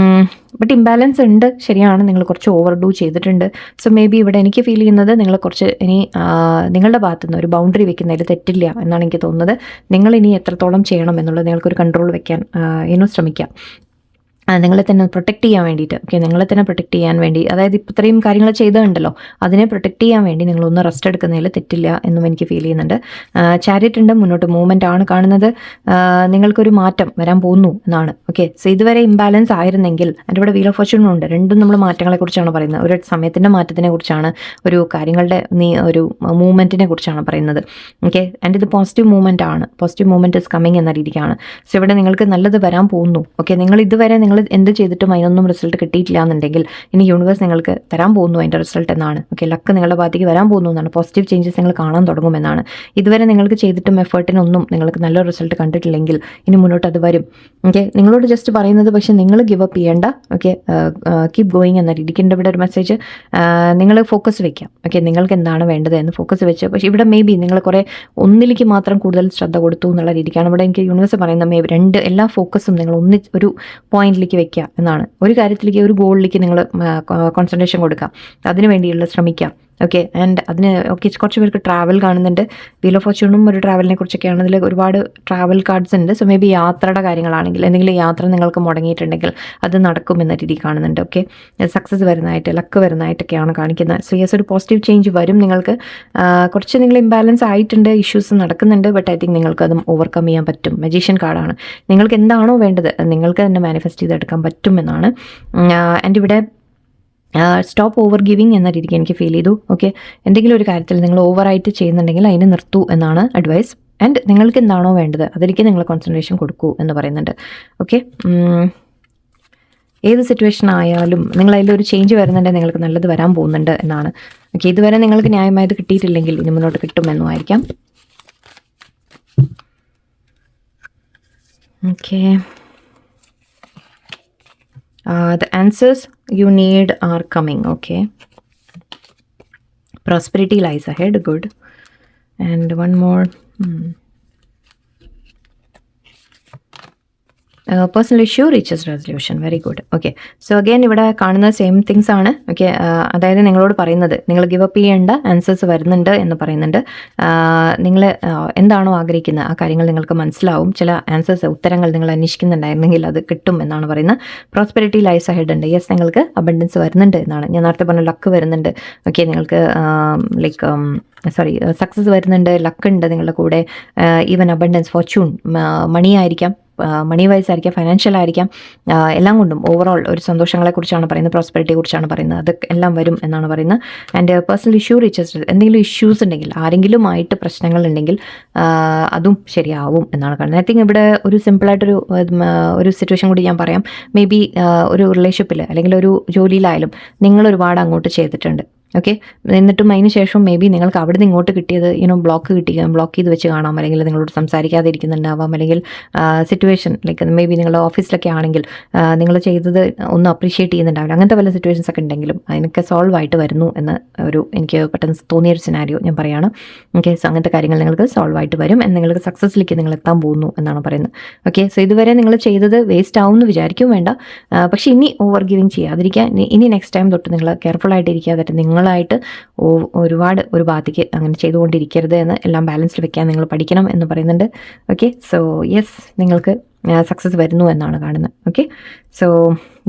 ബട്ട് ഇംബാലൻസ് ഉണ്ട്, ശരിയാണ്. നിങ്ങൾ കുറച്ച് ഓവർ ഡൂ ചെയ്തിട്ടുണ്ട്. സോ മേ ബി ഇവിടെ എനിക്ക് ഫീൽ ചെയ്യുന്നത് നിങ്ങൾ കുറച്ച് ഇനി നിങ്ങളുടെ ഭാഗത്തുനിന്ന് ഒരു ബൗണ്ടറി വെക്കുന്നതിൽ തെറ്റില്ല എന്നാണ് എനിക്ക് തോന്നുന്നത്. നിങ്ങൾ ഇനി എത്രത്തോളം ചെയ്യണം എന്നുള്ളത് നിങ്ങൾക്കൊരു കൺട്രോൾ വെക്കാൻ ശ്രമിക്കാം. നിങ്ങളെ തന്നെ പ്രൊട്ടക്റ്റ് ചെയ്യാൻ വേണ്ടിയിട്ട്. ഓക്കെ, നിങ്ങളെ തന്നെ പ്രൊട്ടക്റ്റ് ചെയ്യാൻ വേണ്ടി, അതായത് ഇപ്പോൾ ഇത്രയും കാര്യങ്ങൾ ചെയ്തിട്ടുണ്ടല്ലോ, അതിനെ പ്രൊട്ടക്റ്റ് ചെയ്യാൻ വേണ്ടി നിങ്ങളൊന്ന് റെസ്റ്റ് എടുക്കുന്നതിൽ തെറ്റില്ല എന്നും എനിക്ക് ഫീൽ ചെയ്യുന്നുണ്ട്. ചാരിറ്റ് ഉണ്ട്, മുന്നോട്ട് മൂവ്മെൻ്റ് ആണ് കാണുന്നത്. നിങ്ങൾക്കൊരു മാറ്റം വരാൻ പോകുന്നു എന്നാണ്. ഓക്കെ, സോ ഇതുവരെ ഇംബാലൻസ് ആയിരുന്നെങ്കിൽ, എൻ്റെ ഇവിടെ വീൽ ഓഫ് ഫോർച്യൂൺ ഉണ്ട്. രണ്ടും നമ്മൾ മാറ്റങ്ങളെക്കുറിച്ചാണ് പറയുന്നത്. ഒരു സമയത്തിൻ്റെ മാറ്റത്തിനെ കുറിച്ചാണ്, ഒരു കാര്യങ്ങളുടെ ഒരു മൂവ്മെൻറ്റിനെ കുറിച്ചാണ് പറയുന്നത്. ഓക്കെ, ആൻഡ് ഇത് പോസിറ്റീവ് മൂവ്മെൻ്റ് ആണ്. പോസിറ്റീവ് മൂവ്മെൻറ്റ് ഇസ് കമ്മിങ് എന്ന രീതിക്കാണ്. സോ ഇവിടെ നിങ്ങൾക്ക് നല്ലത് വരാൻ പോകുന്നു. ഓക്കെ, നിങ്ങൾ ഇതുവരെ നിങ്ങൾ എന്ത് ചെയ്തിട്ടും അതിനൊന്നും റിസൾട്ട് കിട്ടിയിട്ടില്ല എന്നുണ്ടെങ്കിൽ ഇനി യൂണിവേഴ്സ് നിങ്ങൾക്ക് തരാൻ പോകുന്നു അതിൻ്റെ റിസൾട്ട് എന്നാണ്. ഓക്കെ, ലക്ക് നിങ്ങളുടെ ഭാഗത്തേക്ക് വരാൻ പോകുന്നു എന്നാണ്. പോസിറ്റീവ് ചേഞ്ചസ് നിങ്ങൾ കാണാൻ തുടങ്ങുമെന്നാണ്. ഇതുവരെ നിങ്ങൾക്ക് ചെയ്തിട്ടും എഫേർട്ടിനൊന്നും നിങ്ങൾക്ക് നല്ലൊരു റിസൾട്ട് കണ്ടിട്ടില്ലെങ്കിൽ ഇനി മുന്നോട്ട് അത് വരും. ഓക്കെ, നിങ്ങളോട് ജസ്റ്റ് പറയുന്നത് പക്ഷേ നിങ്ങൾ ഗിവ് അപ്പ് ചെയ്യേണ്ട. ഓക്കെ, കീപ് ഗോയിങ് എന്ന രീതിക്ക് ഇവിടെ ഒരു മെസ്സേജ്. നിങ്ങൾ ഫോക്കസ് വെക്കാം. ഓക്കെ, നിങ്ങൾക്ക് എന്താണ് വേണ്ടത് എന്ന് ഫോക്കസ് വെച്ച്. പക്ഷേ ഇവിടെ മേ ബി നിങ്ങൾ കുറേ ഒന്നിലേക്ക് മാത്രം കൂടുതൽ ശ്രദ്ധ കൊടുത്തു എന്നുള്ള രീതിക്കാണ് ഇവിടെ എനിക്ക് യൂണിവേഴ്സ് പറയുന്നത്. മേ ബി എല്ലാ ഫോക്കസും നിങ്ങൾ ഒരു പോയിന്റിലേക്ക് വെക്കുക എന്നാണ്. ഒരു കാര്യത്തിലേക്ക്, ഒരു ഗോളിലേക്ക് നിങ്ങൾ കോൺസെൻട്രേഷൻ കൊടുക്കുക, അതിനു വേണ്ടിയുള്ള ശ്രമിക്കുക. ഓക്കെ, ആൻഡ് അതിന് കുറച്ച് പേർക്ക് ട്രാവൽ കാണുന്നുണ്ട്. വീൽ ഓഫ് ഫോർച്യൂണും ഒരു ട്രാവലിനെ കുറിച്ചൊക്കെയാണ്. അതിൽ ഒരുപാട് ട്രാവൽ കാർഡ്സ് ഉണ്ട്. സോ മേ ബി യാത്രയുടെ കാര്യങ്ങളാണെങ്കിൽ, എന്തെങ്കിലും യാത്ര നിങ്ങൾക്ക് മുടങ്ങിയിട്ടുണ്ടെങ്കിൽ അത് നടക്കുമെന്ന രീതി കാണുന്നുണ്ട്. ഓക്കെ, സക്സസ് വരുന്നതായിട്ട്, ലക്ക് വരുന്നതായിട്ടൊക്കെയാണ് കാണിക്കുന്നത്. സോ യെസ്, ഒരു പോസിറ്റീവ് ചേഞ്ച് വരും നിങ്ങൾക്ക്. കുറച്ച് നിങ്ങൾ ഇംബാലൻസ് ആയിട്ടുണ്ട്, ഇഷ്യൂസ് നടക്കുന്നുണ്ട്. ബട്ട് ഐ തിങ്ക് നിങ്ങൾക്ക് അതും ഓവർകം ചെയ്യാൻ പറ്റും. മജീഷ്യൻ കാർഡാണ്. നിങ്ങൾക്ക് എന്താണോ വേണ്ടത് നിങ്ങൾക്ക് തന്നെ മാനിഫെസ്റ്റ് ചെയ്തെടുക്കാൻ പറ്റുമെന്നാണ്. ആൻഡ് ഇവിടെ സ്റ്റോപ്പ് ഓവർ ഗിവിങ് എന്ന രീതിക്ക് എനിക്ക് ഫീൽ ചെയ്തു. ഓക്കെ, എന്തെങ്കിലും ഒരു കാര്യത്തിൽ നിങ്ങൾ ഓവറായിട്ട് ചെയ്യുന്നുണ്ടെങ്കിൽ അതിനെ നിർത്തൂ എന്നാണ് അഡ്വൈസ്. ആൻഡ് നിങ്ങൾക്ക് എന്താണോ വേണ്ടത് അതിലേക്ക് നിങ്ങൾ കോൺസെൻട്രേഷൻ കൊടുക്കൂ എന്ന് പറയുന്നുണ്ട്. ഓക്കെ, ഏത് സിറ്റുവേഷൻ ആയാലും നിങ്ങൾ അതിലൊരു ചേഞ്ച് വരുന്നുണ്ടെങ്കിൽ നിങ്ങൾക്ക് നല്ലത് വരാൻ പോകുന്നുണ്ട് എന്നാണ്. ഓക്കെ, ഇതുവരെ നിങ്ങൾക്ക് ന്യായമായത് കിട്ടിയിട്ടില്ലെങ്കിൽ ഇനി മുന്നോട്ട് കിട്ടുമെന്നും ആയിരിക്കാം. Okay, the answers you need are coming. Okay, prosperity lies ahead. Good. And one more. Personal issue reaches resolution. Very good. Okay, so again ഇവിടെ കാണുന്ന സെയിം തിങ്സ് ആണ്. ഓക്കെ, അതായത് നിങ്ങളോട് പറയുന്നത് നിങ്ങൾ ഗിവ് അപ്പ് ചെയ്യേണ്ട ആൻസേഴ്സ് വരുന്നുണ്ട് എന്ന് പറയുന്നുണ്ട്. നിങ്ങൾ എന്താണോ ആഗ്രഹിക്കുന്നത് ആ കാര്യങ്ങൾ നിങ്ങൾക്ക് മനസ്സിലാവും. ചില ആൻസേഴ്സ്, ഉത്തരങ്ങൾ നിങ്ങൾ അന്വേഷിക്കുന്നുണ്ടായിരുന്നെങ്കിൽ അത് കിട്ടും എന്നാണ് പറയുന്നത്. പ്രോസ്പെരിറ്റി ലൈസ് അഹെഡ് ഉണ്ട്. യെസ്, നിങ്ങൾക്ക് അബണ്ടൻസ് വരുന്നുണ്ട് എന്നാണ്. ഞാൻ നേരത്തെ പറഞ്ഞ ലക്ക് വരുന്നുണ്ട്. ഓക്കെ, നിങ്ങൾക്ക് സക്സസ് വരുന്നുണ്ട്, ലക്ക് ഉണ്ട് നിങ്ങളുടെ കൂടെ. ഈവൻ അബണ്ടൻസ്, ഫോർച്യൂൺ, മണി ആയിരിക്കാം, മണി വൈസ് ആയിരിക്കാം, ഫൈനാൻഷ്യൽ ആയിരിക്കാം, എല്ലാം കൊണ്ടും ഓവറോൾ ഒരു സന്തോഷങ്ങളെക്കുറിച്ചാണ് പറയുന്നത്, പ്രോസ്പെരിറ്റിയെ കുറിച്ചാണ് പറയുന്നത്. അത് എല്ലാം വരും എന്നാണ് പറയുന്നത്. ആൻഡ് പേഴ്സണൽ ഇഷ്യൂ റീച്ചസ്, എന്തെങ്കിലും ഇഷ്യൂസ് ഉണ്ടെങ്കിൽ, ആരെങ്കിലുമായിട്ട് പ്രശ്നങ്ങൾ ഉണ്ടെങ്കിൽ അതും ശരിയാവും എന്നാണ് കാണുന്നത്. ഐ തിങ്ക് ഇവിടെ ഒരു സിമ്പിളായിട്ടൊരു ഒരു സിറ്റുവേഷൻ കൂടി ഞാൻ പറയാം. മേ ബി ഒരു റിലേഷൻഷിപ്പിൽ അല്ലെങ്കിൽ ഒരു ജോലിയിലായാലും നിങ്ങൾ ഒരുപാട് അങ്ങോട്ട് ചെയ്തിട്ടുണ്ട്. ഓക്കെ, എന്നിട്ടും അതിന് ശേഷം മേ ബി നിങ്ങൾക്ക് അവിടെ നിന്ന് ഇങ്ങോട്ട് കിട്ടിയത് ബ്ലോക്ക് ചെയ്ത് വെച്ച് കാണാം, അല്ലെങ്കിൽ നിങ്ങളോട് സംസാരിക്കാതെ ഇരിക്കുന്നുണ്ടാവാം, അല്ലെങ്കിൽ സിറ്റുവേഷൻ ലൈക്ക് മേ ബി നിങ്ങളുടെ ഓഫീസിലൊക്കെ ആണെങ്കിൽ നിങ്ങൾ ചെയ്തത് ഒന്നും അപ്രീഷിയേറ്റ് ചെയ്യുന്നുണ്ടാവില്ല. അങ്ങനത്തെ വല്ല സിറ്റുവേഷൻസ് ഒക്കെ ഉണ്ടെങ്കിലും അതിനൊക്കെ സോൾവ് ആയിട്ട് വരുന്നു എന്ന് എനിക്ക് പെട്ടെന്ന് തോന്നിയൊരു സിനാരിയോ ഞാൻ പറയുകയാണ്. ഓക്കെ, സോ അങ്ങനത്തെ കാര്യങ്ങൾ നിങ്ങൾക്ക് സോൾവ് ആയിട്ട് വരും, നിങ്ങൾക്ക് സക്സസ്സിലേക്ക് നിങ്ങൾ എത്താൻ പോകുന്നു എന്നാണ് പറയുന്നത്. ഓക്കെ, സോ ഇതുവരെ നിങ്ങൾ ചെയ്തത് വേസ്റ്റ് ആവും എന്ന് വിചാരിക്കും വേണ്ട. പക്ഷേ ഇനി ഓവർ ഗിവിങ് ചെയ്യാതിരിക്കുക. ഇനി നെക്സ്റ്റ് ടൈം തൊട്ട് നിങ്ങൾ കെയർഫുൾ ആയിട്ടിരിക്കുക. നിങ്ങളായിട്ട് ഒരുപാട് ഒരു ഭാഗത്തേക്ക് അങ്ങനെ ചെയ്തുകൊണ്ടിരിക്കരുത് എന്ന്, എല്ലാം ബാലൻസിൽ വെക്കാൻ നിങ്ങൾ പഠിക്കണം എന്ന് പറയുന്നുണ്ട്. ഓക്കെ, സോ യെസ്, നിങ്ങൾക്ക് സക്സസ് വരുന്നു എന്നാണ് കാണുന്നത്. Okay, so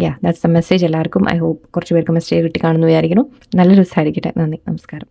that's the message. എല്ലാവർക്കും ഐ ഹോപ്പ് കുറച്ച് പേർക്ക് മെസ്സേജ് കിട്ടി കാണുന്നു വിചാരിക്കുന്നു. നല്ലൊരു ദിവസമായിരിക്കട്ടെ. നന്ദി, നമസ്കാരം.